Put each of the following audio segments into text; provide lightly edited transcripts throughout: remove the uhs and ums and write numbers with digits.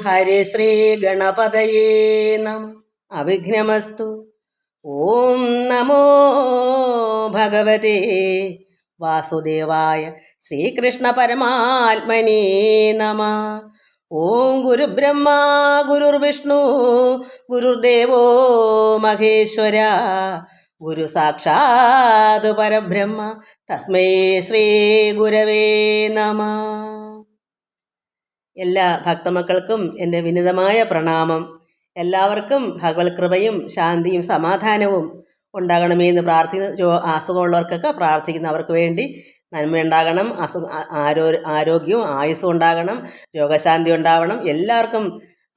ഹരിശ്രീ ഗണപതയേ നമ. അവിഘ്നമസ്തു. ഓം നമോ ഭഗവതേ വാസുദേവായ ശ്രീകൃഷ്ണ പരമാത്മനേ നമ. ഓം ഗുരുബ്രഹ്മ ഗുരുർവിഷ്ണു ഗുരുദേവോ മഹേശ്വര ഗുരു സാക്ഷാത് പരബ്രഹ്മ തസ്മൈ ശ്രീ ഗുരവേ നമ. എല്ലാ ഭക്തമക്കൾക്കും എൻ്റെ വിനീതമായ പ്രണാമം. എല്ലാവർക്കും ഭഗവത് കൃപയും ശാന്തിയും സമാധാനവും ഉണ്ടാകണമെന്ന് അസുഖമുള്ളവർക്കൊക്കെ പ്രാർത്ഥിക്കുന്നവർക്ക് വേണ്ടി നന്മയുണ്ടാകണം, ആരോഗ്യവും ആയുസ്സും ഉണ്ടാകണം, രോഗശാന്തി ഉണ്ടാവണം. എല്ലാവർക്കും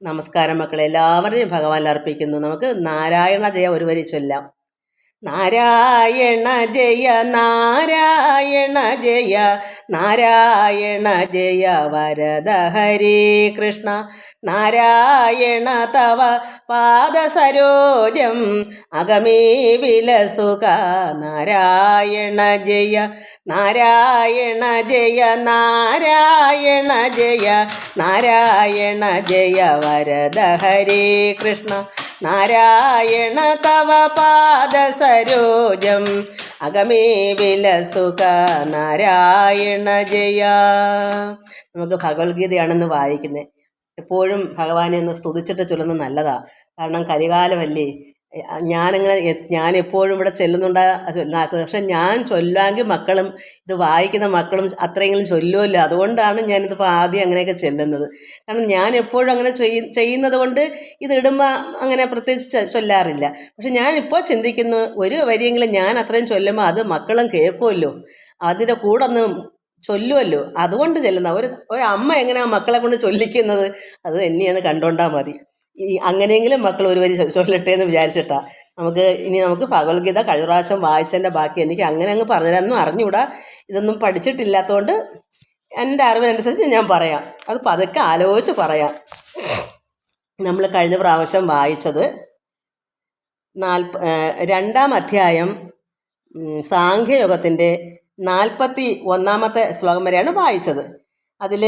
നമസ്കാരം മക്കളെ. എല്ലാവരെയും ഭഗവാനിൽ അർപ്പിക്കുന്നു. നമുക്ക് നാരായണ ജയ ഒരു വരി ചൊല്ലാം. നാരായണ ജയ നാരായണ ജയ നാരായണ ജയ വരദ ഹരേ കൃഷ്ണ നാരായണ തവ പാദസരോജം അഗമേ വിലസുക നാരായണ ജയ നാരായണ ജയ നാരായണ ജയ നാരായണ ജയ വരദ ഹരേ കൃഷ്ണ നാരായണ തവ പാദസരോജം അഗമേ വിലസുക നാരായണ ജയ. നമുക്ക് ഭഗവത്ഗീതയാണെന്ന് വായിക്കുന്നത്. എപ്പോഴും ഭഗവാനെ ഒന്ന് സ്തുതിച്ചിട്ട് ചൊല്ലുന്നത് നല്ലതാണ്. കാരണം കലികാലമല്ലേ. ഞാൻ എപ്പോഴും ഇവിടെ ചെല്ലുന്നുണ്ടാകാത്തത്. പക്ഷെ ഞാൻ ചൊല്ലാമെങ്കിൽ മക്കളും ഇത് വായിക്കുന്ന മക്കളും അത്രയെങ്കിലും ചൊല്ലുമല്ലോ. അതുകൊണ്ടാണ് ഞാനിതിപ്പോൾ ആദ്യം അങ്ങനെയൊക്കെ ചെല്ലുന്നത്. കാരണം ഞാൻ എപ്പോഴും അങ്ങനെ ചെയ്യുന്നത് കൊണ്ട് ഇത് ഇടുമ്പോൾ അങ്ങനെ പ്രത്യേകിച്ച് ചൊല്ലാറില്ല. പക്ഷെ ഞാനിപ്പോൾ ചിന്തിക്കുന്നു, ഒരു വരിയെങ്കിലും ഞാൻ അത്രയും ചൊല്ലുമ്പോൾ അത് മക്കളും കേൾക്കുമല്ലോ, അതിൻ്റെ കൂടെ ഒന്ന് ചൊല്ലുമല്ലോ. അതുകൊണ്ട് ചെല്ലുന്ന ഒരു അമ്മ എങ്ങനെയാണ് മക്കളെ കൊണ്ട് ചൊല്ലിക്കുന്നത്, അത് എന്നെയൊന്ന് കണ്ടുകൊണ്ടാൽ മതി. അങ്ങനെയെങ്കിലും മക്കൾ ഒരു വരി ചൊല്ലട്ടെ എന്ന് വിചാരിച്ചിട്ടാണ്. നമുക്ക് ഭഗവത്ഗീത കഴിഞ്ഞ പ്രാവശ്യം വായിച്ചതിൻ്റെ ബാക്കി എനിക്ക് അങ്ങനെ അങ്ങ് പറഞ്ഞുതരാനൊന്നും അറിഞ്ഞുകൂടാ. ഇതൊന്നും പഠിച്ചിട്ടില്ലാത്തതുകൊണ്ട് എൻ്റെ അറിവിനനുസരിച്ച് ഞാൻ പറയാം. അത് പതുക്കെ ആലോചിച്ച് പറയാം. നമ്മൾ കഴിഞ്ഞ പ്രാവശ്യം വായിച്ചത് 2-ാം അധ്യായം സാഖ്യയോഗത്തിൻ്റെ 41-ാമത്തെ ശ്ലോകം വരെയാണ് വായിച്ചത്. അതിൽ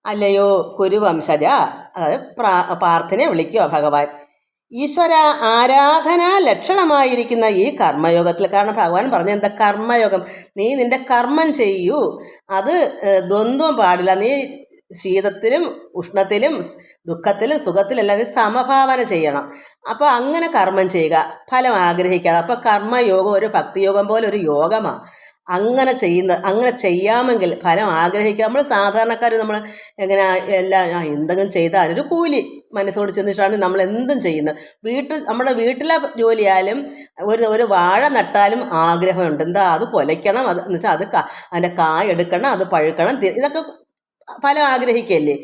അല്ലയോ കുരുവംശജ, അതായത് പാർത്ഥനെ വിളിക്കുക ഭഗവാൻ, ഈശ്വര ആരാധനാ ലക്ഷണമായിരിക്കുന്ന ഈ കർമ്മയോഗത്തിൽ, കാരണം ഭഗവാൻ പറഞ്ഞ എന്താ കർമ്മയോഗം, നീ നിൻ്റെ കർമ്മം ചെയ്യൂ, അത് ദ്വന്ദ്വം പാടില്ല, നീ ശീതത്തിലും ഉഷ്ണത്തിലും ദുഃഖത്തിലും സുഖത്തിലെല്ലാം നീ സമഭാവന ചെയ്യണം. അപ്പോൾ അങ്ങനെ കർമ്മം ചെയ്യുക, ഫലം ആഗ്രഹിക്കാതെ. അപ്പോൾ കർമ്മയോഗം ഒരു ഭക്തിയോഗം പോലെ ഒരു യോഗമാണ്. അങ്ങനെ ചെയ്യാമെങ്കിൽ ഫലം ആഗ്രഹിക്കുക. നമ്മൾ സാധാരണക്കാർ നമ്മൾ എങ്ങനെ എന്തെങ്കിലും ചെയ്താൽ അതിനൊരു കൂലി മനസ്സോട് ചിന്തിച്ചാണ് നമ്മൾ എന്തും ചെയ്യുന്നത്. നമ്മുടെ വീട്ടിലെ ജോലിയായാലും ഒരു വാഴ നട്ടാലും ആഗ്രഹമുണ്ട്, എന്താ അത് കൊലയ്ക്കണം, അത് എന്ന് വെച്ചാൽ അതിൻ്റെ കായ എടുക്കണം, അത് പഴുക്കണം, ഇതൊക്കെ ഫലം ആഗ്രഹിക്കല്ലേ.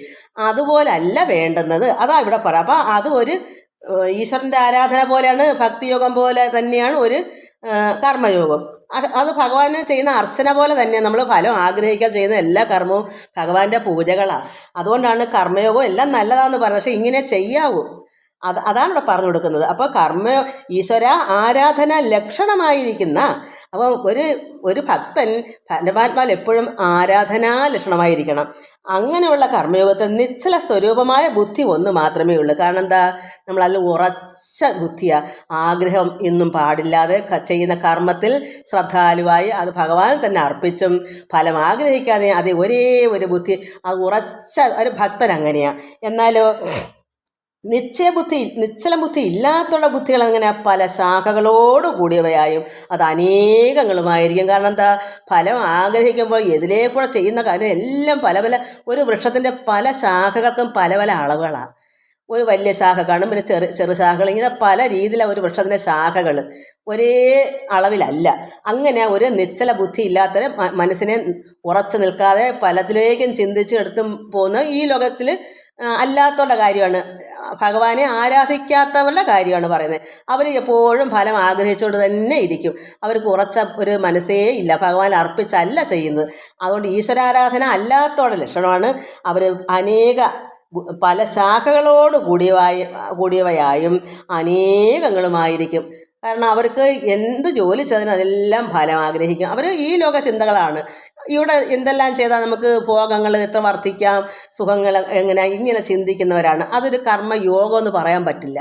അതുപോലല്ല വേണ്ടുന്നത്, അതാ ഇവിടെ പറയാം. അപ്പോൾ അത് ഒരു ഈശ്വരൻ്റെ ആരാധന പോലെയാണ്, ഭക്തിയോഗം പോലെ തന്നെയാണ് ഒരു കർമ്മയോഗം. അത് ഭഗവാന് ചെയ്യുന്ന അർച്ചന പോലെ തന്നെ നമ്മൾ ഫലം ആഗ്രഹിക്കാൻ ചെയ്യുന്ന എല്ലാ കർമ്മവും ഭഗവാന്റെ പൂജകളാണ്. അതുകൊണ്ടാണ് കർമ്മയോഗം എല്ലാം നല്ലതാണെന്ന് പറഞ്ഞത്. പക്ഷേ ഇങ്ങനെ ചെയ്യാവൂ, അതാണ് ഇവിടെ പറഞ്ഞു കൊടുക്കുന്നത്. അപ്പോൾ ഈശ്വര ആരാധന ലക്ഷണമായിരിക്കുന്ന, അപ്പോൾ ഒരു ഭക്തൻ പരമാത്മാവിൽ എപ്പോഴും ആരാധനാ ലക്ഷണമായിരിക്കണം. അങ്ങനെയുള്ള കർമ്മയോഗത്തിൽ നിശ്ചല സ്വരൂപമായ ബുദ്ധി ഒന്ന് മാത്രമേ ഉള്ളൂ. കാരണം എന്താ, നമ്മളതിൽ ഉറച്ച ബുദ്ധിയാണ്. ആഗ്രഹം എന്നും പാടില്ലാതെ ചെയ്യുന്ന കർമ്മത്തിൽ ശ്രദ്ധാലുവായി അത് ഭഗവാൻ തന്നെ അർപ്പിച്ചും ഫലം ആഗ്രഹിക്കാതെ അത് ഒരേ ഒരു ബുദ്ധി, അത് ഉറച്ച ഒരു ഭക്തൻ അങ്ങനെയാണ്. എന്നാലോ നിശ്ചല ബുദ്ധി ഇല്ലാത്തുള്ള ബുദ്ധികൾ അങ്ങനെ പല ശാഖകളോട് കൂടിയവയായും അത് അനേകങ്ങളുമായിരിക്കും. കാരണം എന്താ, ഫലം ആഗ്രഹിക്കുമ്പോൾ എതിലേക്കൂടെ ചെയ്യുന്ന കാര്യം എല്ലാം പല ഒരു വൃക്ഷത്തിൻ്റെ പല ശാഖകൾക്കും പല അളവുകളാണ്. ഒരു വലിയ ശാഖ കാണും, പിന്നെ ചെറു ശാഖകൾ, ഇങ്ങനെ പല രീതിയിലാണ് ഒരു വൃക്ഷത്തിൻ്റെ ശാഖകൾ, ഒരേ അളവിലല്ല. അങ്ങനെ ഒരു നിശ്ചല ബുദ്ധി ഇല്ലാത്ത മനസ്സിനെ ഉറച്ചു നിൽക്കാതെ പലതിലേക്കും ചിന്തിച്ച് എടുത്തും പോകുന്ന ഈ ലോകത്തിൽ അല്ലാത്തവരുടെ കാര്യമാണ്, ഭഗവാനെ ആരാധിക്കാത്തവരുടെ കാര്യമാണ് പറയുന്നത്. അവർ എപ്പോഴും ഫലം ആഗ്രഹിച്ചുകൊണ്ട് തന്നെ ഇരിക്കും. അവർക്ക് ഉറച്ച ഒരു മനസ്സേ ഇല്ല, ഭഗവാൻ അർപ്പിച്ചല്ല ചെയ്യുന്നത്. അതുകൊണ്ട് ഈശ്വരാരാധന അല്ലാത്തവരുടെ ലക്ഷണമാണ്. അവർ പല ശാഖകളോട് കൂടിയവയായും അനേകങ്ങളുമായിരിക്കും. കാരണം അവർക്ക് എന്ത് ജോലി ചെയ്താലും അതെല്ലാം ഫലം ആഗ്രഹിക്കും. അവർ ഈ ലോക ചിന്തകളാണ്. ഇവിടെ എന്തെല്ലാം ചെയ്താൽ നമുക്ക് ഭോഗങ്ങൾ എത്ര വർദ്ധിക്കാം, സുഖങ്ങൾ എങ്ങനെ, ഇങ്ങനെ ചിന്തിക്കുന്നവരാണ്. അതൊരു കർമ്മയോഗം എന്ന് പറയാൻ പറ്റില്ല.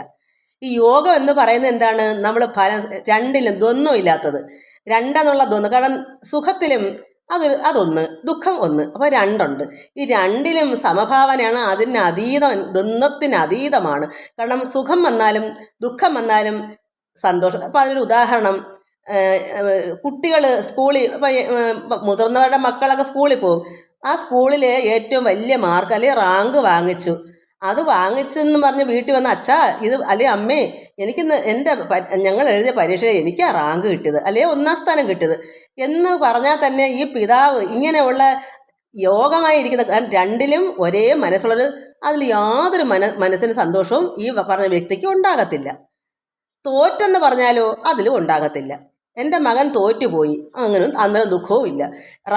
ഈ യോഗം എന്ന് പറയുന്നത് എന്താണ്? നമ്മൾ ഫലം രണ്ടിലും ദ്വന്ദ്വം ഇല്ലാത്തത്. രണ്ടെന്നുള്ള ദ്വന്ദ്വം, കാരണം സുഖത്തിലും അതൊന്ന്, ദുഃഖം ഒന്ന്, അപ്പോൾ രണ്ടുണ്ട്. ഈ രണ്ടിലും സമഭാവനയാണ്. അതിന് അതീതം, ദ്വന്ദ്വത്തിന് അതീതമാണ്. കാരണം സുഖം വന്നാലും ദുഃഖം വന്നാലും സന്തോഷം. അപ്പോൾ അതിനൊരു ഉദാഹരണം, കുട്ടികൾ സ്കൂളിൽ, ഇപ്പം മുതിർന്നവരുടെ മക്കളൊക്കെ സ്കൂളിൽ പോകും. ആ സ്കൂളിൽ ഏറ്റവും വലിയ മാർക്ക് അല്ലെങ്കിൽ റാങ്ക് വാങ്ങിച്ചു. അത് വാങ്ങിച്ചെന്ന് പറഞ്ഞ് വീട്ടിൽ വന്ന് അച്ഛാ ഇത് അല്ലെങ്കിൽ അമ്മേ എനിക്കിന്ന് ഞങ്ങൾ എഴുതിയ പരീക്ഷയിൽ എനിക്കാ റാങ്ക് കിട്ടിയത്, അല്ലെങ്കിൽ 1ാം സ്ഥാനം കിട്ടിയത് എന്ന് പറഞ്ഞാൽ തന്നെ ഈ പിതാവ് ഇങ്ങനെയുള്ള യോഗമായിരിക്കുന്ന, കാരണം രണ്ടിലും ഒരേ മനസ്സുള്ളൊരു, അതിൽ യാതൊരു മനസ്സിന് സന്തോഷവും ഈ പറഞ്ഞ വ്യക്തിക്ക് ഉണ്ടാകത്തില്ല. തോറ്റെന്ന് പറഞ്ഞാലോ അതിലും ഉണ്ടാകത്തില്ല. എൻ്റെ മകൻ തോറ്റുപോയി, അങ്ങനെ അന്നേരം ദുഃഖവും ഇല്ല.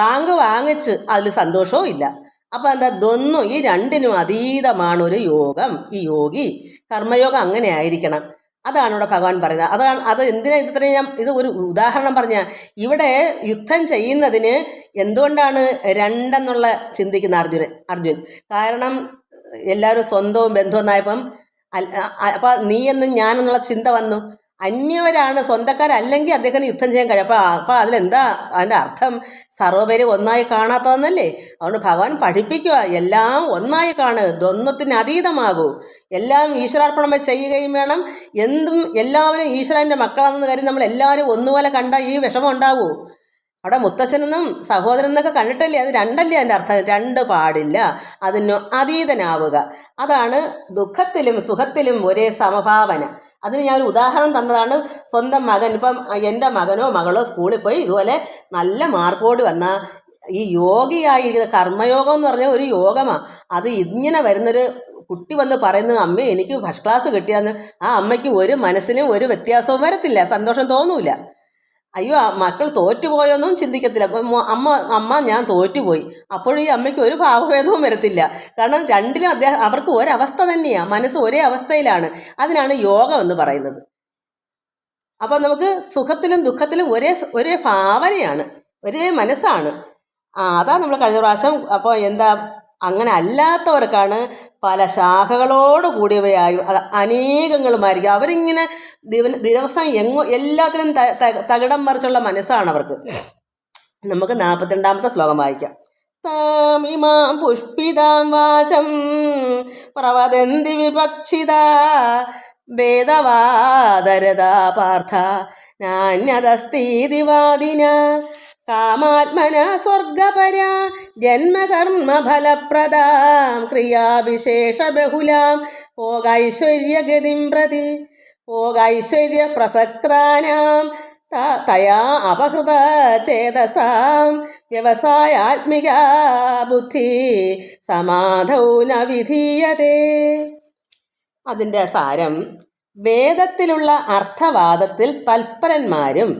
റാങ്ക് വാങ്ങിച്ച് അതിൽ സന്തോഷവും ഇല്ല. അപ്പോൾ എന്താ? ദ്വന്ദ്വം, ഈ രണ്ടിനും അതീതമാണ് ഒരു യോഗം. ഈ യോഗി കർമ്മയോഗം അങ്ങനെ ആയിരിക്കണം. അതാണ് ഇവിടെ ഭഗവാൻ പറയുന്നത്. അത് എന്തിനാ ഇത്രയും ഇത് ഒരു ഉദാഹരണം പറഞ്ഞാൽ, ഇവിടെ യുദ്ധം ചെയ്യുന്നതിന് എന്തുകൊണ്ടാണ് രണ്ടെന്നുള്ള ചിന്തിക്കുന്ന അർജുൻ? കാരണം എല്ലാവരും സ്വന്തവും ബന്ധുവെന്നായപ്പം അപ്പം നീയെന്നും ഞാനെന്നുള്ള ചിന്ത വന്നു. അന്യവരാണ്, സ്വന്തക്കാരല്ലെങ്കിൽ അദ്ദേഹത്തിന് യുദ്ധം ചെയ്യാൻ കഴിയും. അപ്പോൾ അതിലെന്താ അതിൻ്റെ അർത്ഥം? സർവ്വപേരെ ഒന്നായി കാണാത്തതെന്നല്ലേ? അതുകൊണ്ട് ഭഗവാൻ പഠിപ്പിക്കുക, എല്ലാം ഒന്നായി കാണ്, ദ്വന്ദ്വത്തിന് അതീതമാകൂ, എല്ലാം ഈശ്വരാർപ്പണം ചെയ്യുകയും വേണം. എന്തും എല്ലാവരും ഈശ്വരൻ്റെ മക്കളാണെന്ന് കരുതി നമ്മൾ എല്ലാവരും ഒന്നുപോലെ കണ്ടാൽ ഈ വിഷമം ഉണ്ടാവൂ. അവിടെ മുത്തശ്ശനെന്നും സഹോദരനെന്നൊക്കെ കണ്ടിട്ടല്ലേ? അത് രണ്ടല്ലേ അതിൻ്റെ അർത്ഥം? രണ്ട് പാടില്ല, അതിന് അതീതനാവുക. അതാണ് ദുഃഖത്തിലും സുഖത്തിലും ഒരേ സമഭാവന. അതിന് ഞാൻ ഒരു ഉദാഹരണം തന്നതാണ്. സ്വന്തം മകൻ, ഇപ്പം എൻ്റെ മകനോ മകളോ സ്കൂളിൽ പോയി ഇതുപോലെ നല്ല മാർക്കോട് വന്നാൽ ഈ യോഗിയായിരിക്കുന്ന കർമ്മയോഗം എന്ന് പറഞ്ഞാൽ ഒരു യോഗമാണ്. അത് ഇങ്ങനെ വരുന്നൊരു കുട്ടി വന്ന് പറയുന്നത്, അമ്മേ എനിക്ക് ഫസ്റ്റ് ക്ലാസ് കിട്ടിയാന്ന്, ആ അമ്മയ്ക്ക് ഒരു മനസ്സിനും ഒരു വ്യത്യാസവും വരത്തില്ല, സന്തോഷം തോന്നൂല. അയ്യോ മക്കൾ തോറ്റുപോയൊന്നും ചിന്തിക്കത്തില്ല. അമ്മ ഞാൻ തോറ്റുപോയി, അപ്പോഴും ഈ അമ്മയ്ക്ക് ഒരു ഭാവഭേദവും വരത്തില്ല. കാരണം രണ്ടിലും അവർക്ക് ഒരവസ്ഥ തന്നെയാണ്, മനസ്സ് ഒരേ അവസ്ഥയിലാണ്. അതിനാണ് യോഗം എന്ന് പറയുന്നത്. അപ്പോൾ നമുക്ക് സുഖത്തിലും ദുഃഖത്തിലും ഒരേ ഭാവനയാണ്, ഒരേ മനസ്സാണ്. അതാണ് നമ്മൾ കഴിഞ്ഞ പ്രാവശ്യം. അപ്പോൾ എന്താ, അങ്ങനെ അല്ലാത്തവർക്കാണ് പല ശാഖകളോട് കൂടിയവയായി അനേകങ്ങളുമായിരിക്കും. അവരിങ്ങനെ ദിവസം എല്ലാത്തിനും തകിടം മറിച്ചുള്ള മനസ്സാണ് അവർക്ക്. നമുക്ക് 42ാമത്തെ ശ്ലോകം വായിക്കാം. താമിമാം പുഷ്പിതാം വാചം പ്രവദന്തി വിപക്ഷിത വേദവാദരതാ പാർത്ഥ നാന്യതസ്തീതി വാദിന കാമാത്മന സ്വർഗപര ജന്മകർമ്മഫലപ്രദാം ക്രിയാവിശേഷ ബഹുലാം ഭോഗൈശ്വര്യഗതിം പ്രതി ഭോഗൈശ്വര്യ പ്രസക്താനാം തയാ അപഹൃത ചേതസാം വ്യവസായാത്മിക ബുദ്ധി സമാധൗ ന വിധീയതേ. അതിൻ്റെ സാരം, വേദത്തിലുള്ള അർത്ഥവാദത്തിൽ തൽപരന്മാരും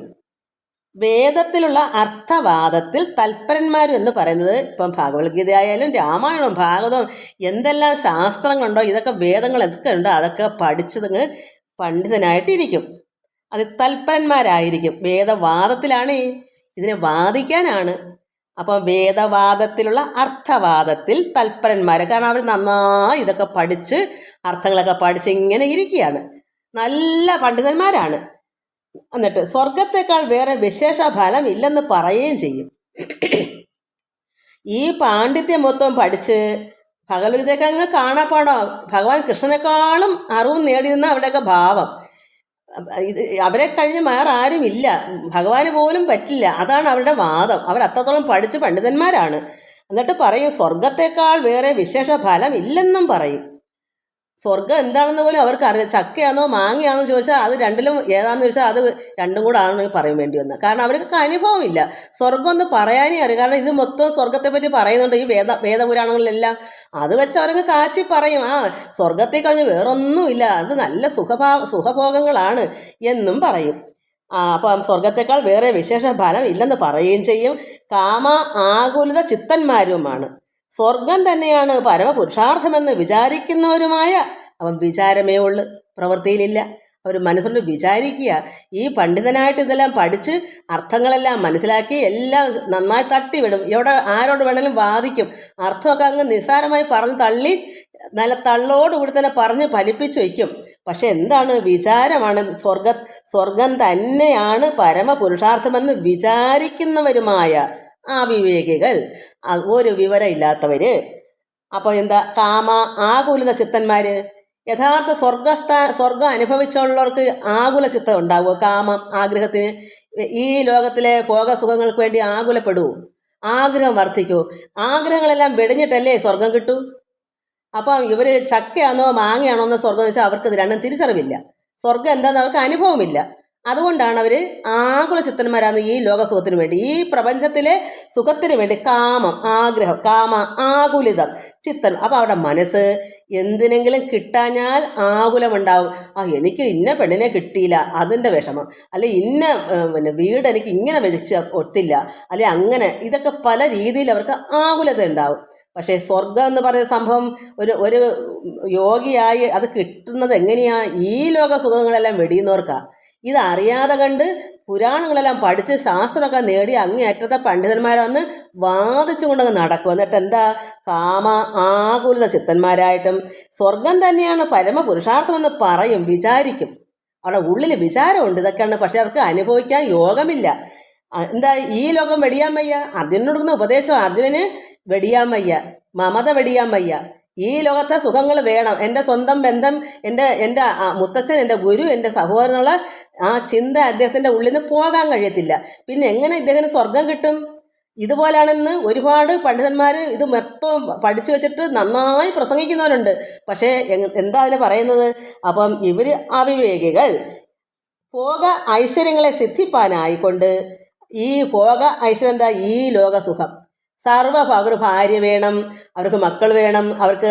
എന്ന് പറയുന്നത് ഇപ്പം ഭഗവത്ഗീത ആയാലും രാമായണവും ഭാഗവതവും എന്തെല്ലാം ശാസ്ത്രങ്ങളുണ്ടോ, ഇതൊക്കെ വേദങ്ങളൊക്കെ ഉണ്ടോ, അതൊക്കെ പഠിച്ചതങ്ങ് പണ്ഡിതനായിട്ടിരിക്കും. അത് തൽപരന്മാരായിരിക്കും. വേദവാദത്തിലാണ്, ഇതിനെ വാദിക്കാനാണ്. അപ്പോൾ വേദവാദത്തിലുള്ള അർത്ഥവാദത്തിൽ തൽപരന്മാർ, കാരണം അവർ നന്നായി ഇതൊക്കെ പഠിച്ച് അർത്ഥങ്ങളൊക്കെ പഠിച്ച് ഇങ്ങനെ ഇരിക്കുകയാണ്, നല്ല പണ്ഡിതന്മാരാണ്. എന്നിട്ട് സ്വർഗത്തെക്കാൾ വേറെ വിശേഷ ഫലം ഇല്ലെന്ന് പറയുകയും ചെയ്യും. ഈ പാണ്ഡിത്യം മൊത്തം പഠിച്ച് ഭഗവത്ഗീതയൊക്കെ അങ്ങ് കാണാപ്പാടോ, ഭഗവാൻ കൃഷ്ണനേക്കാളും അറിവും നേടിയെന്ന അവരുടെയൊക്കെ ഭാവം. അവരെ കഴിഞ്ഞ് വേറെ ആരും ഇല്ല, ഭഗവാന് പോലും പറ്റില്ല. അതാണ് അവരുടെ വാദം. അവരത്രത്തോളം പഠിച്ച് പണ്ഡിതന്മാരാണ്. എന്നിട്ട് പറയും സ്വർഗത്തെക്കാൾ വേറെ വിശേഷ ഫലം ഇല്ലെന്നും പറയും. സ്വർഗം എന്താണെന്ന് പോലും അവർക്ക് അറിയാം. ചക്കയാണോ മാങ്ങയാണെന്ന് ചോദിച്ചാൽ അത് രണ്ടിലും ഏതാണെന്ന് ചോദിച്ചാൽ അത് രണ്ടും കൂടെ ആണെന്ന് പറയാൻ വേണ്ടി വന്നത്. കാരണം അവർക്ക് അനുഭവമില്ല, സ്വർഗം ഒന്ന് പറയാനേ അറിയാം. കാരണം ഇത് മൊത്തം സ്വർഗത്തെപ്പറ്റി പറയുന്നുണ്ട് ഈ വേദപുരാണങ്ങളിലെല്ലാം. അത് വെച്ച് അവരങ്ങ് കാച്ചി പറയും, സ്വർഗത്തെ കഴിഞ്ഞ് വേറൊന്നുമില്ല, അത് നല്ല സുഖഭോഗങ്ങളാണ് എന്നും പറയും. അപ്പം സ്വർഗത്തെക്കാൾ വേറെ വിശേഷ ഫലം ഇല്ലെന്ന് പറയുകയും ചെയ്യും. കാമ ആകുലത ചിത്തന്മാരുമാണ്. സ്വർഗം തന്നെയാണ് പരമപുരുഷാർത്ഥമെന്ന് വിചാരിക്കുന്നവരുമായ, അവൻ വിചാരമേ ഉള്ളു, പ്രവൃത്തിയിലില്ല. അവർ മനസ്സുകൊണ്ട് വിചാരിക്കുക. ഈ പണ്ഡിതനായിട്ട് ഇതെല്ലാം പഠിച്ച് അർത്ഥങ്ങളെല്ലാം മനസ്സിലാക്കി എല്ലാം നന്നായി തട്ടിവിടും. എവിടെ ആരോട് വേണമെങ്കിലും വാദിക്കും. അർത്ഥമൊക്കെ അങ്ങ് നിസ്സാരമായി പറഞ്ഞ് തള്ളി നല്ല തള്ളോടുകൂടി തന്നെ പറഞ്ഞ് ഫലിപ്പിച്ചു വയ്ക്കും. പക്ഷെ എന്താണ് വിചാരമാണ് സ്വർഗം തന്നെയാണ് പരമപുരുഷാർത്ഥമെന്ന് വിചാരിക്കുന്നവരുമായ അവിവേകികൾ, ഒരു വിവരമില്ലാത്തവർ. അപ്പോൾ എന്താ ആകുലത ചിത്തന്മാർ. യഥാർത്ഥ സ്വർഗം അനുഭവിച്ചുള്ളവർക്ക് ആകുല ചിത്തം ഉണ്ടാവുമോ? ആഗ്രഹത്തിന് ഈ ലോകത്തിലെ ഭോഗസുഖങ്ങൾക്ക് വേണ്ടി ആകുലപ്പെടുവോ? ആഗ്രഹം വർദ്ധിക്കുമോ? ആഗ്രഹങ്ങളെല്ലാം വെടിഞ്ഞിട്ടല്ലേ സ്വർഗം കിട്ടൂ? അപ്പം ഇവർ ചക്കയാണോ മാങ്ങയാണോ എന്ന് സ്വർഗം വെച്ചാൽ അവർക്ക് ഇത് രണ്ടും തിരിച്ചറിവില്ല. സ്വർഗം എന്താണെന്ന് അവർക്ക് അനുഭവമില്ല. അതുകൊണ്ടാണ് അവർ ആകുല ചിത്തന്മാരാണ് ഈ ലോകസുഖത്തിന് വേണ്ടി, ഈ പ്രപഞ്ചത്തിലെ സുഖത്തിന് വേണ്ടി. ആഗ്രഹം, ആകുലിതം ചിത്തൻ. അപ്പോൾ അവിടെ മനസ്സ് എന്തിനെങ്കിലും കിട്ടാഞ്ഞാൽ ആകുലമുണ്ടാവും. എനിക്ക് ഇന്ന പെണ്ണിനെ കിട്ടിയില്ല, അതിൻ്റെ വിഷമം. അല്ലെ ഇന്ന വീട് എനിക്ക് ഇങ്ങനെ വെച്ച് ഒത്തില്ല, അല്ലെ അങ്ങനെ. ഇതൊക്കെ പല രീതിയിൽ അവർക്ക് ആകുലത ഉണ്ടാവും. പക്ഷേ സ്വർഗം എന്ന് പറയുന്ന സംഭവം ഒരു യോഗിയായി അത് കിട്ടുന്നത് എങ്ങനെയാണ്? ഈ ലോക സുഖങ്ങളെല്ലാം വെടിയുന്നവർക്കാണ്. ഇതറിയാതെ കണ്ട് പുരാണങ്ങളെല്ലാം പഠിച്ച് ശാസ്ത്രമൊക്കെ നേടി അങ്ങേയറ്റത്തെ പണ്ഡിതന്മാരാന്ന് വാദിച്ചു കൊണ്ടങ്ങ് നടക്കും. എന്നിട്ട് എന്താ? ആകുലത ചിത്തന്മാരായിട്ടും സ്വർഗം തന്നെയാണ് പരമപുരുഷാർത്ഥമെന്ന് പറയും, വിചാരിക്കും. അവിടെ ഉള്ളിൽ വിചാരമുണ്ട് ഇതൊക്കെയാണ്. പക്ഷെ അവർക്ക് അനുഭവിക്കാൻ യോഗമില്ല. എന്താ? ഈ ലോകം വെടിയാൻ വയ്യ. അർജുനന് കൊടുക്കുന്ന ഉപദേശം, അർജുനന് വെടിയാൻ വയ്യ, മമത വെടിയാൻ വയ്യ. ഈ ലോകത്തെ സുഖങ്ങൾ വേണം, എൻ്റെ സ്വന്തം ബന്ധം, എൻ്റെ മുത്തച്ഛൻ, എൻ്റെ ഗുരു, എൻ്റെ സഹോദരൻ എന്നുള്ള ആ ചിന്ത അദ്ദേഹത്തിൻ്റെ ഉള്ളിൽ നിന്ന് പോകാൻ കഴിയത്തില്ല. പിന്നെ എങ്ങനെ ഇദ്ദേഹത്തിന് സ്വർഗം കിട്ടും? ഇതുപോലാണെന്ന് ഒരുപാട് പണ്ഡിതന്മാർ ഇത് മൊത്തം പഠിച്ചു വെച്ചിട്ട് നന്നായി പ്രസംഗിക്കുന്നവരുണ്ട്. പക്ഷേ എന്താ അതിൽ പറയുന്നത്? അപ്പം ഇവർ അവിവേകികൾ. ഭോഗ ഐശ്വര്യങ്ങളെ സിദ്ധിപ്പാനായിക്കൊണ്ട് ഈ ഭോഗ ഐശ്വര്യം എന്താ? ഈ ലോകസുഖം. സർവ്വ ഭാര്യ വേണം, അവർക്ക് മക്കൾ വേണം, അവർക്ക്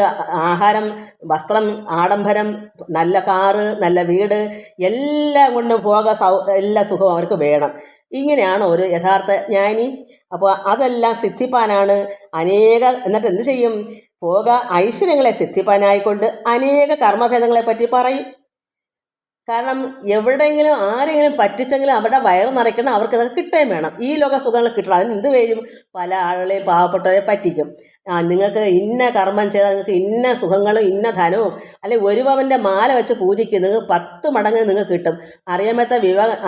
ആഹാരം, വസ്ത്രം, ആഡംബരം, നല്ല കാറ്, നല്ല വീട്, എല്ലാം കൊണ്ടും എല്ലാ സുഖവും അവർക്ക് വേണം. ഇങ്ങനെയാണ് ഒരു യഥാർത്ഥ ജ്ഞാനി. അപ്പോൾ അതെല്ലാം സിദ്ധിപ്പാനാണ് എന്നിട്ട് എന്ത് ചെയ്യും? ഭോഗ ഐശ്വര്യങ്ങളെ സിദ്ധിപ്പാനായിക്കൊണ്ട് അനേക കർമ്മഭേദങ്ങളെ പറ്റി പറയും. കാരണം എവിടെയെങ്കിലും ആരെങ്കിലും പറ്റിച്ചെങ്കിലും അവരുടെ വയറ് നിറയ്ക്കണം, അവർക്ക് ഇതൊക്കെ കിട്ടുകയും വേണം. ഈ ലോക സുഖങ്ങൾ കിട്ടണം. അതിന് എന്ത് വരും? പല ആളുകളെയും പാവപ്പെട്ടവരെ പറ്റിക്കും. നിങ്ങൾക്ക് ഇന്ന കർമ്മം ചെയ്താൽ നിങ്ങൾക്ക് ഇന്ന സുഖങ്ങളും ഇന്ന ധനവും, അല്ലെങ്കിൽ ഒരു പവൻ്റെ മാല വെച്ച് പൂജിക്കും, നിങ്ങൾക്ക് 10 മടങ്ങ് നിങ്ങൾക്ക് കിട്ടും.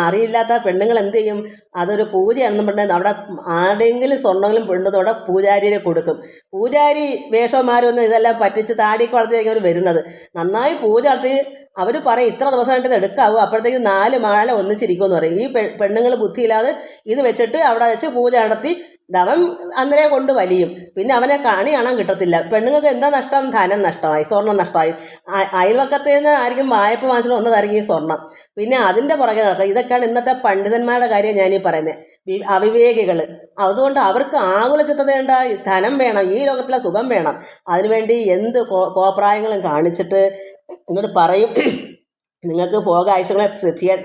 അറിയില്ലാത്ത പെണ്ണുങ്ങൾ എന്ത് ചെയ്യും? അതൊരു പൂജയാണെന്നും പറഞ്ഞാൽ അവിടെ ആരുടെയെങ്കിലും സ്വർണ്ണമെങ്കിലും പെണ്ണതോടെ പൂജാരിയെ കൊടുക്കും. പൂജാരി വേഷന്മാരൊന്നും ഇതെല്ലാം പറ്റിച്ച് താടിക്കുളത്തേക്ക് അവർ വരുന്നത്. നന്നായി പൂജ നടത്തി അവർ പറയും ഇത്ര ദിവസമായിട്ട് ഇത് എടുക്കാവൂ, അപ്പോഴത്തേക്ക് 4 മാല ഒന്നിച്ചിരിക്കുമെന്ന് പറയും. ഈ പെണ്ണുങ്ങൾ ബുദ്ധിയില്ലാതെ ഇത് വെച്ചിട്ട് അവിടെ വെച്ച് പൂജ നടത്തി അവൻ അന്നേരം കൊണ്ട് വലിയും. പിന്നെ അവനെ കാണാൻ കിട്ടത്തില്ല. പെണ്ണുങ്ങൾക്ക് എന്താ നഷ്ടം? ധനം നഷ്ടമായി, സ്വർണം നഷ്ടമായി. അയൽവക്കത്തിൽ നിന്ന് ആയിരിക്കും വായ്പ വാങ്ങിച്ചിട്ട് വന്നതായിരിക്കും ഈ സ്വർണം. പിന്നെ അതിൻ്റെ പുറകെ നടക്കുക. ഇതൊക്കെയാണ് ഇന്നത്തെ പണ്ഡിതന്മാരുടെ കാര്യം ഞാനീ പറയുന്നത്, അവിവേകികൾ. അതുകൊണ്ട് അവർക്ക് ആകുല ചിത്തതയുണ്ട, ധനം വേണം, ഈ ലോകത്തിലെ സുഖം വേണം. അതിനുവേണ്ടി എന്ത് കോപ്രായങ്ങളും കാണിച്ചിട്ട് എന്നിട്ട് പറയും നിങ്ങൾക്ക് ഭോഗാഴ്ചകളെ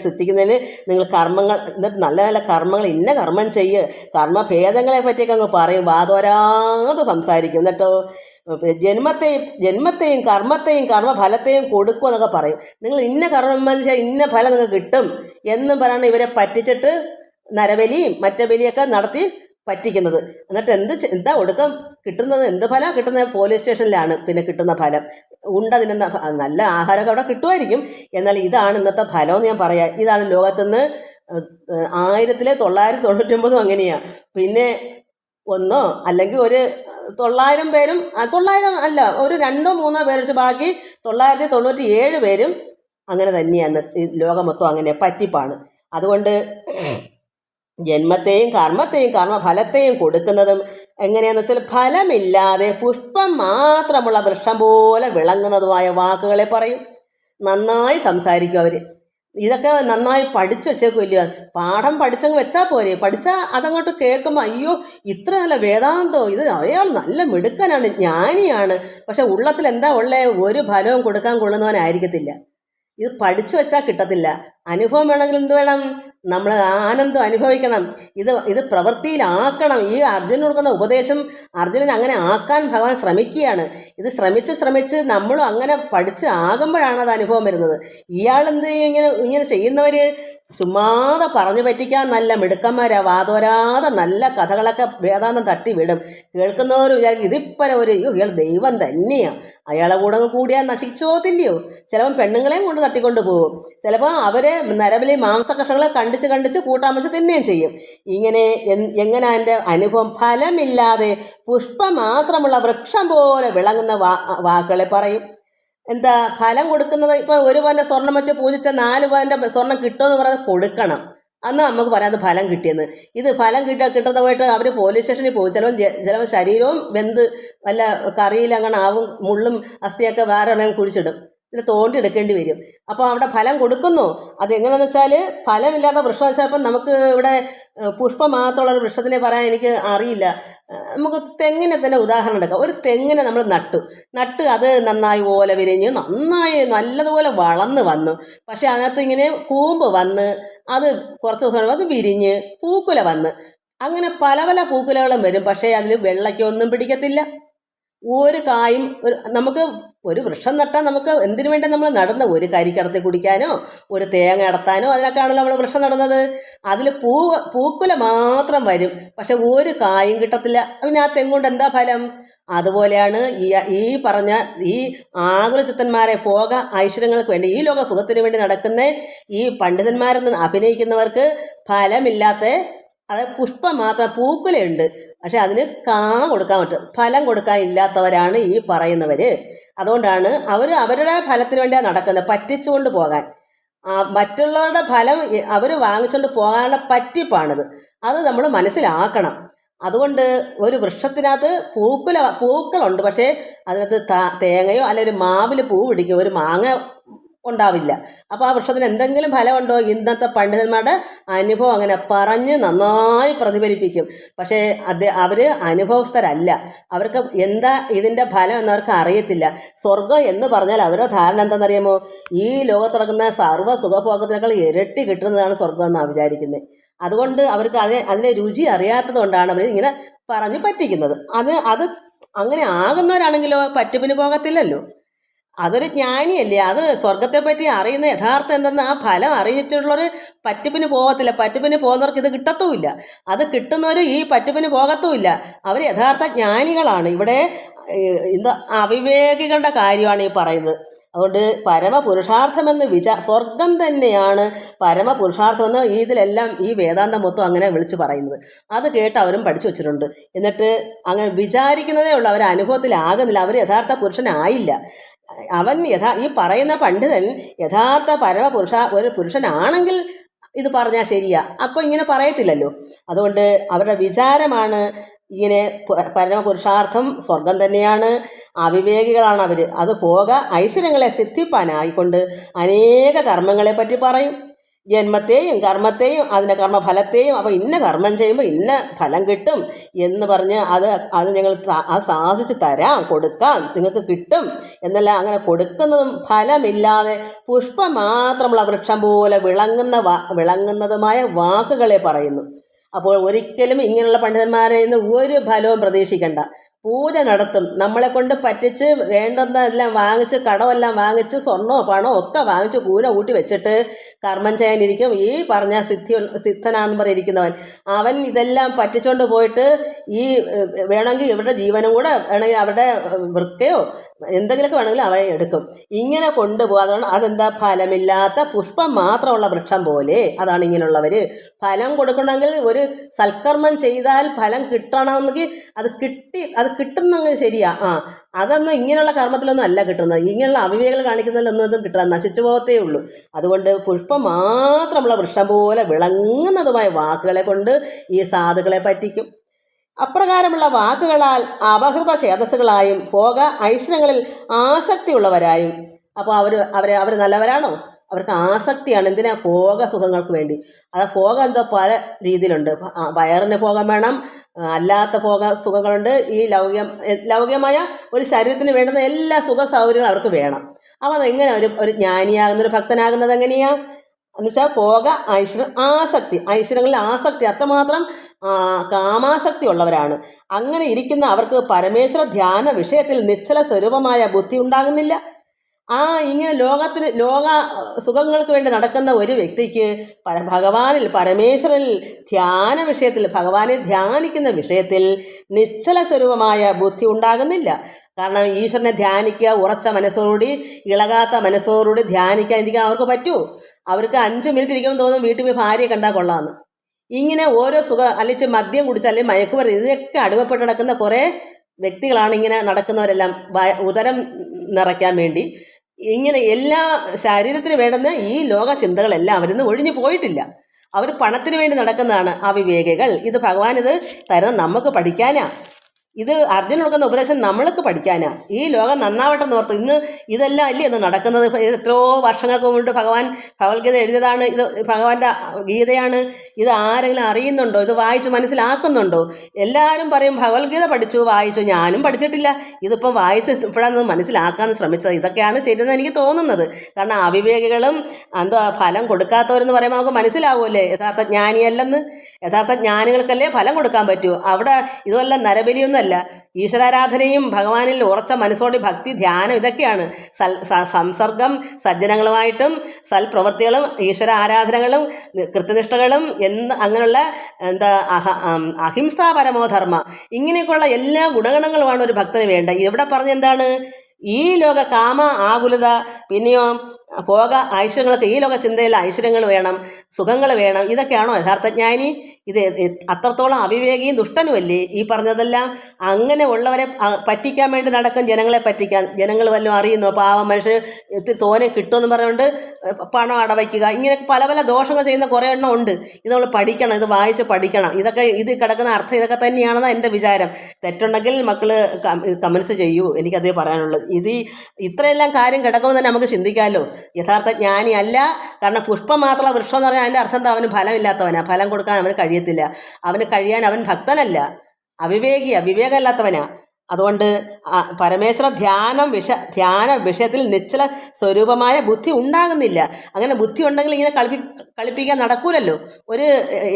സിദ്ധിക്കുന്നതിന് നിങ്ങൾ കർമ്മങ്ങൾ, എന്നിട്ട് നല്ല നല്ല കർമ്മങ്ങൾ, ഇന്ന കർമ്മം ചെയ്യുക, കർമ്മഭേദങ്ങളെ പറ്റിയൊക്കെ അങ്ങ് പറയും, വാതോരാതെ സംസാരിക്കും. എന്നിട്ടോ ജന്മത്തെയും കർമ്മത്തെയും കർമ്മഫലത്തെയും കൊടുക്കും എന്നൊക്കെ പറയും. നിങ്ങൾ ഇന്ന കർമ്മം ചെയ്യാൻ ഇന്ന ഫലം നിങ്ങൾക്ക് കിട്ടും എന്നും പറയണം. ഇവരെ പറ്റിച്ചിട്ട് നരബലിയും മറ്റേ ബലിയൊക്കെ നടത്തി പറ്റിക്കുന്നത്. എന്നിട്ട് എന്താ ഒടുക്കം കിട്ടുന്നത്? എന്ത് ഫലമാണ് കിട്ടുന്നത്? പോലീസ് സ്റ്റേഷനിലാണ് പിന്നെ കിട്ടുന്ന ഫലം. തിന്നുന്ന നല്ല ആഹാരമൊക്കെ അവിടെ കിട്ടുമായിരിക്കും. എന്നാൽ ഇതാണ് ഇന്നത്തെ ഫലമെന്ന് ഞാൻ പറയാം. ഇതാണ് ലോകത്തുനിന്ന് 1999 അങ്ങനെയാണ്. പിന്നെ ഒന്നോ അല്ലെങ്കിൽ ഒരു 900 പേരും, 900 അല്ല, ഒരു 2-3 പേര് വെച്ച് ബാക്കി 997 പേരും അങ്ങനെ തന്നെയാണ്. ഈ ലോകം മൊത്തം അങ്ങനെ പറ്റിപ്പാണ്. അതുകൊണ്ട് ജന്മത്തെയും കർമ്മത്തെയും കർമ്മഫലത്തെയും കൊടുക്കുന്നതും എങ്ങനെയാണെന്ന് വെച്ചാൽ ഫലമില്ലാതെ പുഷ്പം മാത്രമുള്ള വൃക്ഷം പോലെ വിളങ്ങുന്നതുമായ വാക്കുകളെ പറയും. നന്നായി സംസാരിക്കും അവർ. ഇതൊക്കെ നന്നായി പഠിച്ചു വെച്ചേക്കുമല്ലോ. പാഠം പഠിച്ചങ്ങ് വെച്ചാൽ പോരെ. പഠിച്ചാൽ അതങ്ങോട്ട് കേൾക്കുമ്പോൾ അയ്യോ ഇത്ര നല്ല വേദാന്തോ, ഇത് അയാൾ നല്ല മിടുക്കനാണ്, ജ്ഞാനിയാണ്. പക്ഷെ ഉള്ളത്തിൽ എന്താ ഉള്ളത്? ഒരു ഫലവും കൊടുക്കാൻ കൊള്ളുന്നവനായിരിക്കത്തില്ല. ഇത് പഠിച്ചു വെച്ചാൽ കിട്ടത്തില്ല. അനുഭവം വേണമെങ്കിൽ എന്ത് വേണം? നമ്മൾ ആനന്ദം അനുഭവിക്കണം. ഇത് പ്രവൃത്തിയിലാക്കണം. ഈ അർജുനൻ കൊടുക്കുന്ന ഉപദേശം അർജുനൻ അങ്ങനെ ആക്കാൻ ഭഗവാൻ ശ്രമിക്കുകയാണ്. ഇത് ശ്രമിച്ച് നമ്മളും അങ്ങനെ പഠിച്ച് ആകുമ്പോഴാണ് അത് അനുഭവം വരുന്നത്. ഇയാളെന്ത് ഇങ്ങനെ ചെയ്യുന്നവർ ചുമ്മാതെ പറഞ്ഞു പറ്റിക്കാൻ നല്ല മിടുക്കന്മാരാ, വാതോരാതെ നല്ല കഥകളൊക്കെ വേദാന്തം തട്ടി വിടും. കേൾക്കുന്നവർ വിചാരിക്കും ഇതിപ്പോ ഇയാൾ ദൈവം തന്നെയാണ്, അയാളെ കൂടെ കൂടിയാൽ നശിച്ചോത്തില്ലയോ. ചിലപ്പം പെണ്ണുങ്ങളെയും കൊണ്ട് തട്ടിക്കൊണ്ട് പോകും. ചിലപ്പോൾ അവരെ നരബലി മാംസകഷങ്ങളെ കണ്ടിച്ച് കൂട്ടാൻ വെച്ച് തിന്നുകയും ചെയ്യും. ഇങ്ങനെ എങ്ങനെ എൻ്റെ അനുഭവം ഫലമില്ലാതെ പുഷ്പം മാത്രമുള്ള വൃക്ഷം പോലെ വിളങ്ങുന്ന വാക്കുകളെ പറയും. എന്താ ഫലം കൊടുക്കുന്നത്? ഇപ്പോൾ 1 പവൻ്റെ സ്വർണം വെച്ച് പൂജിച്ച 4 പവൻ്റെ സ്വർണം കിട്ടുമെന്ന് പറഞ്ഞാൽ കൊടുക്കണം. അന്ന് നമുക്ക് പറയാം അത് ഫലം കിട്ടിയെന്ന്. ഇത് ഫലം കിട്ടുന്ന പോയിട്ട് അവർ പോലീസ് സ്റ്റേഷനിൽ പോകും. ചിലപ്പോൾ ശരീരവും വെന്ത് വല്ല കറിയിലങ്ങനെ ആവും, മുള്ളും അസ്ഥിയൊക്കെ വേറെ എവിടെയും കുഴിച്ചിടും, ഇതിൽ തോണ്ടിയെടുക്കേണ്ടി വരും. അപ്പോൾ അവിടെ ഫലം കൊടുക്കുന്നു. അതെങ്ങനെയാണെന്ന് വെച്ചാൽ ഫലമില്ലാത്ത വൃക്ഷം വെച്ചാൽ ഇപ്പം നമുക്ക് ഇവിടെ പുഷ്പം മാത്രമുള്ളൊരു വൃക്ഷത്തിനെ പറയാൻ എനിക്ക് അറിയില്ല. നമുക്ക് തെങ്ങിനെ തന്നെ ഉദാഹരണം എടുക്കാം. ഒരു തെങ്ങിനെ നമ്മൾ നട്ട് അത് നന്നായി ഓല വിരിഞ്ഞ് നന്നായി നല്ലതുപോലെ വളർന്ന് വന്നു. പക്ഷേ അതിനകത്ത് ഇങ്ങനെ കൂമ്പ് വന്ന് അത് കുറച്ച് ദിവസം അത് വിരിഞ്ഞ് പൂക്കുല വന്ന് അങ്ങനെ പല പൂക്കുലകളും വരും. പക്ഷേ അതിൽ വെള്ളയ്ക്കൊന്നും പിടിക്കത്തില്ല. ഒരു കായും നമുക്ക് ഒരു വൃക്ഷം നട്ടാൽ നമുക്ക് എന്തിനു വേണ്ടി നമ്മൾ നടന്ന ഒരു കരിക്കടത്തി കുടിക്കാനോ ഒരു തേങ്ങ അടത്താനോ അതിനൊക്കെയാണല്ലോ നമ്മൾ വൃക്ഷം നടന്നത്. അതിൽ പൂക്കുല മാത്രം വരും, പക്ഷെ ഒരു കായും കിട്ടത്തില്ല. പിന്നെ ആ തെങ്ങുകൊണ്ട് എന്താ ഫലം? അതുപോലെയാണ് ഈ പറഞ്ഞ ഈ ആകുലചിത്തന്മാരെ ഭോഗ ഐശ്വര്യങ്ങൾക്ക് വേണ്ടി ഈ ലോക സുഖത്തിന് വേണ്ടി നടക്കുന്ന ഈ പണ്ഡിതന്മാരെന്ന് അഭിനയിക്കുന്നവർക്ക് ഫലമില്ലാത്ത അതായത് പുഷ്പം മാത്രം പൂക്കുലയുണ്ട്, പക്ഷെ അതിന് കൊടുക്കാൻ പറ്റും. ഫലം കൊടുക്കാൻ ഇല്ലാത്തവരാണ് ഈ പറയുന്നവർ. അതുകൊണ്ടാണ് അവരുടെ ഫലത്തിന് വേണ്ടിയാണ് നടക്കുന്നത്, പറ്റിച്ചുകൊണ്ട് പോകാൻ. മറ്റുള്ളവരുടെ ഫലം അവർ വാങ്ങിച്ചുകൊണ്ട് പോകാനുള്ള പറ്റിപ്പാണിത്. അത് നമ്മൾ മനസ്സിലാക്കണം. അതുകൊണ്ട് ഒരു വൃക്ഷത്തിനകത്ത് പൂക്കളുണ്ട്, പക്ഷേ അതിനകത്ത് തേങ്ങയോ അല്ലെങ്കിൽ ഒരു മാവിൽ പൂ പിടിക്കും, ഒരു മാങ്ങ ഉണ്ടാവില്ല. അപ്പോൾ ആ വൃക്ഷത്തിന് എന്തെങ്കിലും ഫലമുണ്ടോ? ഇന്നത്തെ പണ്ഡിതന്മാരുടെ അനുഭവം അങ്ങനെ പറഞ്ഞ് നന്നായി പ്രതിഫലിപ്പിക്കും. പക്ഷേ അവർ അനുഭവസ്ഥരല്ല. അവർക്ക് എന്താ ഇതിൻ്റെ ഫലം എന്നവർക്ക് അറിയത്തില്ല. സ്വർഗം എന്ന് പറഞ്ഞാൽ അവരുടെ ധാരണ എന്താണെന്നറിയാമോ? ഈ ലോകത്ത് നടക്കുന്ന സർവ്വ സുഖഭോഗത്തിനേക്കാൾ ഇരട്ടി കിട്ടുന്നതാണ് സ്വർഗം എന്നാണ് വിചാരിക്കുന്നത്. അതുകൊണ്ട് അവർക്ക് അതിൻ്റെ രുചി അറിയാത്തത് കൊണ്ടാണ് അവർ ഇങ്ങനെ പറഞ്ഞ് പറ്റിക്കുന്നത്. അത് അങ്ങനെ ആകുന്നവരാണെങ്കിലോ പറ്റിപ്പിന് പോകത്തില്ലല്ലോ. അതൊരു ജ്ഞാനിയല്ലേ. അത് സ്വർഗത്തെപ്പറ്റി അറിയുന്ന യഥാർത്ഥം എന്തെന്ന് ആ ഫലം അറിയിച്ചിട്ടുള്ളവർ പറ്റിപ്പിന് പോകത്തില്ല. പറ്റിപ്പിന് പോകുന്നവർക്ക് ഇത് കിട്ടത്തുമില്ല. അത് കിട്ടുന്നവർ ഈ പറ്റിപ്പിന് പോകത്തുമില്ല. അവർ യഥാർത്ഥ ജ്ഞാനികളാണ്. ഇവിടെ എന്താ അവിവേകികളുടെ കാര്യമാണ് ഈ പറയുന്നത്. അതുകൊണ്ട് പരമപുരുഷാർത്ഥമെന്ന് സ്വർഗം തന്നെയാണ് പരമപുരുഷാർത്ഥമെന്ന് ഇതിലെല്ലാം ഈ വേദാന്തം മൊത്തം അങ്ങനെ വിളിച്ച് പറയുന്നത്. അത് കേട്ട് അവരും പഠിച്ചു വച്ചിട്ടുണ്ട്. എന്നിട്ട് അങ്ങനെ വിചാരിക്കുന്നതേ ഉള്ളൂ, അവർ അനുഭവത്തിലാകുന്നില്ല. അവർ യഥാർത്ഥ പുരുഷനായില്ല. അവൻ ഈ പറയുന്ന പണ്ഡിതൻ യഥാർത്ഥ ഒരു പുരുഷനാണെങ്കിൽ ഇത് പറഞ്ഞാൽ ശരിയാ. അപ്പോൾ ഇങ്ങനെ പറയത്തില്ലല്ലോ. അതുകൊണ്ട് അവരുടെ വിചാരമാണ് ഇങ്ങനെ പരമപുരുഷാർത്ഥം സ്വർഗം തന്നെയാണ്. അവിവേകികളാണ് അവർ. അത് ഭോഗ ഐശ്വര്യങ്ങളെ സിദ്ധിപ്പാനായിക്കൊണ്ട് അനേക കർമ്മങ്ങളെ പറ്റി പറയും. ജന്മത്തെയും കർമ്മത്തെയും അതിൻ്റെ കർമ്മഫലത്തെയും. അപ്പോൾ ഇന്ന കർമ്മം ചെയ്യുമ്പോൾ ഇന്ന ഫലം കിട്ടും എന്ന് പറഞ്ഞ് അത് ഞങ്ങൾ അത് സാധിച്ച് തരാം, കൊടുക്കാം, നിങ്ങൾക്ക് കിട്ടും എന്നെല്ലാം അങ്ങനെ കൊടുക്കുന്നതും ഫലമില്ലാതെ പുഷ്പം മാത്രമുള്ള വൃക്ഷം പോലെ വിളങ്ങുന്നതുമായ വാക്കുകളെ പറയുന്നു. അപ്പോൾ ഒരിക്കലും ഇങ്ങനെയുള്ള പണ്ഡിതന്മാരിൽ നിന്ന് ഒരു ഫലവും പ്രതീക്ഷിക്കേണ്ട. പൂജ നടത്തും, നമ്മളെ കൊണ്ട് പറ്റിച്ച് വേണ്ടുന്നതെല്ലാം വാങ്ങിച്ച് കടമെല്ലാം വാങ്ങിച്ച് സ്വർണ്ണമോ പണമോ ഒക്കെ വാങ്ങിച്ച് കൂന കൂട്ടി വെച്ചിട്ട് കർമ്മം ചെയ്യാനിരിക്കും. ഈ പറഞ്ഞ സിദ്ധനാണെന്ന് പറഞ്ഞിരിക്കുന്നവൻ അവൻ ഇതെല്ലാം പറ്റിച്ചുകൊണ്ട് പോയിട്ട് ഈ വേണമെങ്കിൽ ഇവരുടെ ജീവനും കൂടെ വേണമെങ്കിൽ അവരുടെ വൃക്കയോ എന്തെങ്കിലുമൊക്കെ വേണമെങ്കിലും അവയെ എടുക്കും. ഇങ്ങനെ കൊണ്ടുപോകും. അതാണ് അതെന്താ ഫലമില്ലാത്ത പുഷ്പം മാത്രമുള്ള വൃക്ഷം പോലെ. അതാണ് ഇങ്ങനെയുള്ളവർ. ഫലം കൊടുക്കണമെങ്കിൽ ഒരു സൽക്കർമ്മം ചെയ്താൽ ഫലം കിട്ടണമെങ്കിൽ അത് കിട്ടുന്നെങ്കിൽ ശരിയാ. അതൊന്നും ഇങ്ങനെയുള്ള കർമ്മത്തിലൊന്നും അല്ല കിട്ടുന്നത്. ഇങ്ങനെയുള്ള അവിവേകൾ കാണിക്കുന്നതിലൊന്നും കിട്ടുക നശിച്ചു പോകത്തേ ഉള്ളൂ. അതുകൊണ്ട് പുഷ്പം മാത്രമുള്ള വൃക്ഷം പോലെ വിളങ്ങുന്നതുമായ വാക്കുകളെ കൊണ്ട് ഈ സാധുക്കളെ പറ്റിക്കും. അപ്രകാരമുള്ള വാക്കുകളാൽ അപഹൃത ചേതസ്സുകളായും ഭോഗ ഐശ്വര്യങ്ങളിൽ ആസക്തിയുള്ളവരായും. അപ്പോൾ അവർ നല്ലവരാണോ? അവർക്ക് ആസക്തിയാണ്. എന്തിനാ? ഭോഗസുഖങ്ങൾക്ക് വേണ്ടി. അത് ഭോഗം എന്തോ പല രീതിയിലുണ്ട്. വയറിന് ഭോഗം വേണം, അല്ലാത്ത സുഖങ്ങളുണ്ട്. ഈ ലൗകികമായ ഒരു ശരീരത്തിന് വേണ്ടുന്ന എല്ലാ സുഖ സൗകര്യങ്ങളും അവർക്ക് വേണം. അപ്പോൾ അതെങ്ങനെ ഒരു ജ്ഞാനിയാകുന്ന ഒരു ഭക്തനാകുന്നത് എങ്ങനെയാണ്? എന്നുവെച്ചാൽ ഐശ്വര്യങ്ങളിൽ ആസക്തി അത്രമാത്രം കാമാസക്തി ഉള്ളവരാണ്. അങ്ങനെ ഇരിക്കുന്ന അവർക്ക് പരമേശ്വര ധ്യാന വിഷയത്തിൽ നിശ്ചല സ്വരൂപമായ ബുദ്ധി ഉണ്ടാകുന്നില്ല. ഇങ്ങനെ ലോക സുഖങ്ങൾക്ക് വേണ്ടി നടക്കുന്ന ഒരു വ്യക്തിക്ക് പരമേശ്വരനിൽ ധ്യാന വിഷയത്തിൽ, ഭഗവാനെ ധ്യാനിക്കുന്ന വിഷയത്തിൽ നിശ്ചല സ്വരൂപമായ ബുദ്ധി ഉണ്ടാകുന്നില്ല. കാരണം ഈശ്വരനെ ധ്യാനിക്കുക, ഉറച്ച മനസ്സോടുകൂടി, ഇളകാത്ത മനസ്സോടുകൂടി ധ്യാനിക്കാതിരിക്കാൻ അവർക്ക് പറ്റൂ. അവർക്ക് 5 മിനിറ്റ് ഇരിക്കുമ്പോൾ തോന്നും വീട്ടിൽ പോയി ഭാര്യയെ കണ്ടാൽ കൊള്ളാമെന്ന്. ഇങ്ങനെ ഓരോ അല്ലെങ്കിൽ മദ്യം കുടിച്ച് അല്ലെങ്കിൽ മയക്കുമരുന്ന് ഇതിനൊക്കെ അടിമപ്പെട്ട് നടക്കുന്ന കുറേ വ്യക്തികളാണ് ഇങ്ങനെ നടക്കുന്നവരെല്ലാം. ഉദരം നിറയ്ക്കാൻ വേണ്ടി ഇങ്ങനെ എല്ലാ ശരീരത്തിന് വേണ്ടുന്ന ഈ ലോക ചിന്തകളെല്ലാം അവരിന്ന് ഒഴിഞ്ഞു പോയിട്ടില്ല. അവർ പണത്തിന് വേണ്ടി നടക്കുന്നതാണ് അവിവേകികൾ. ഇത് ഭഗവാൻ ഇത് തരുന്ന നമുക്ക് പഠിക്കാനാ. ഇത് അർജുനൻ കൊടുക്കുന്ന ഉപദേശം നമ്മൾക്ക് പഠിക്കാനാ. ഈ ലോകം നന്നാവട്ടെ നോർത്ത് ഇന്ന് ഇതെല്ലാം അല്ലേ ഇന്ന് നടക്കുന്നത്. എത്രയോ വർഷങ്ങൾക്ക് മുമ്പ് ഭഗവത്ഗീത എഴുതിയതാണ്. ഇത് ഭഗവാന്റെ ഗീതയാണ്. ഇത് ആരെങ്കിലും അറിയുന്നുണ്ടോ? ഇത് വായിച്ച് മനസ്സിലാക്കുന്നുണ്ടോ? എല്ലാവരും പറയും ഭഗവത്ഗീത പഠിച്ചു, വായിച്ചു. ഞാനും പഠിച്ചിട്ടില്ല. ഇതിപ്പം വായിച്ച് ഇപ്പോഴാണ് മനസ്സിലാക്കാൻ ശ്രമിച്ചത്. ഇതൊക്കെയാണ് ശരിയെന്ന് എനിക്ക് തോന്നുന്നത്. കാരണം അവിവേകികളും ഫലം കൊടുക്കാത്തവരെന്ന് പറയുമ്പോൾ നമുക്ക് മനസ്സിലാവുമല്ലേ യഥാർത്ഥ ജ്ഞാനിയല്ലെന്ന്. യഥാർത്ഥ ജ്ഞാനികൾക്കല്ലേ ഫലം കൊടുക്കാൻ പറ്റൂ. അവിടെ ഇതുമല്ല നരബലിയൊന്നും ഈശ്വരാരാധനയും ഭഗവാനിൽ ഉറച്ച മനസ്സോടെ ഭക്തി, ധ്യാനം ഇതൊക്കെയാണ്. സംസർഗം സജ്ജനങ്ങളുമായിട്ടും സൽപ്രവൃത്തികളും ഈശ്വര ആരാധനകളും കൃത്യനിഷ്ഠകളും അങ്ങനെയുള്ള അഹിംസാ പരമോധർമ്മ ഇങ്ങനെയൊക്കെയുള്ള എല്ലാ ഗുണഗണങ്ങളുമാണ് ഒരു ഭക്തന് വേണ്ട. ഇവിടെ പറഞ്ഞെന്താണ്? ഈ ലോക കാമ ആകുലത, പിന്നെയോ ഭോഗ ഐശ്വര്യങ്ങളൊക്കെ, ഈ ലോക ചിന്തയിൽ ഐശ്വര്യങ്ങൾ വേണം, സുഖങ്ങൾ വേണം. ഇതൊക്കെയാണോ യഥാർത്ഥജ്ഞാനി? ഇത് അത്രത്തോളം അവിവേകിയും ദുഷ്ടനുമല്ലേ ഈ പറഞ്ഞതെല്ലാം? അങ്ങനെ ഉള്ളവരെ പറ്റിക്കാൻ വേണ്ടി നടക്കും, ജനങ്ങളെ പറ്റിക്കാൻ. ജനങ്ങൾ വല്ലതും അറിയുന്നോ? പാവം മനുഷ്യർ തോനെ കിട്ടുമെന്ന് പറഞ്ഞുകൊണ്ട് പണം അടവയ്ക്കുക, ഇങ്ങനെ പല പല ദോഷങ്ങൾ ചെയ്യുന്ന കുറേ എണ്ണം ഉണ്ട്. ഇത് നമ്മൾ പഠിക്കണം, ഇത് വായിച്ച് പഠിക്കണം. ഇത് കിടക്കുന്ന അർത്ഥം ഇതൊക്കെ തന്നെയാണെന്നാണ് എൻ്റെ വിചാരം. തെറ്റുണ്ടെങ്കിൽ മക്കൾ കമൻസ് ചെയ്യൂ, എനിക്കതേ പറയാനുള്ളൂ. ഇത്രയെല്ലാം കാര്യം കിടക്കുമ്പോൾ തന്നെ നമുക്ക് ചിന്തിക്കാമല്ലോ. യഥാർത്ഥ ജ്ഞാനി അല്ല. കാരണം പുഷ്പം മാത്രമുള്ള വൃക്ഷം എന്ന് പറഞ്ഞാൽ അതിൻ്റെ അർത്ഥം എന്താ? അവന് ഫലമില്ലാത്തവനാ. ഫലം കൊടുക്കാൻ അവന് കഴിയത്തില്ല. അവന് കഴിയാൻ അവൻ ഭക്തനല്ല, വിവേകമല്ലാത്തവനാ. അതുകൊണ്ട് പരമേശ്വര ധ്യാന വിഷയത്തിൽ നിശ്ചല സ്വരൂപമായ ബുദ്ധി ഉണ്ടാകുന്നില്ല. അങ്ങനെ ബുദ്ധി ഉണ്ടെങ്കിൽ ഇങ്ങനെ കളിപ്പിക്കാൻ നടക്കൂലല്ലോ. ഒരു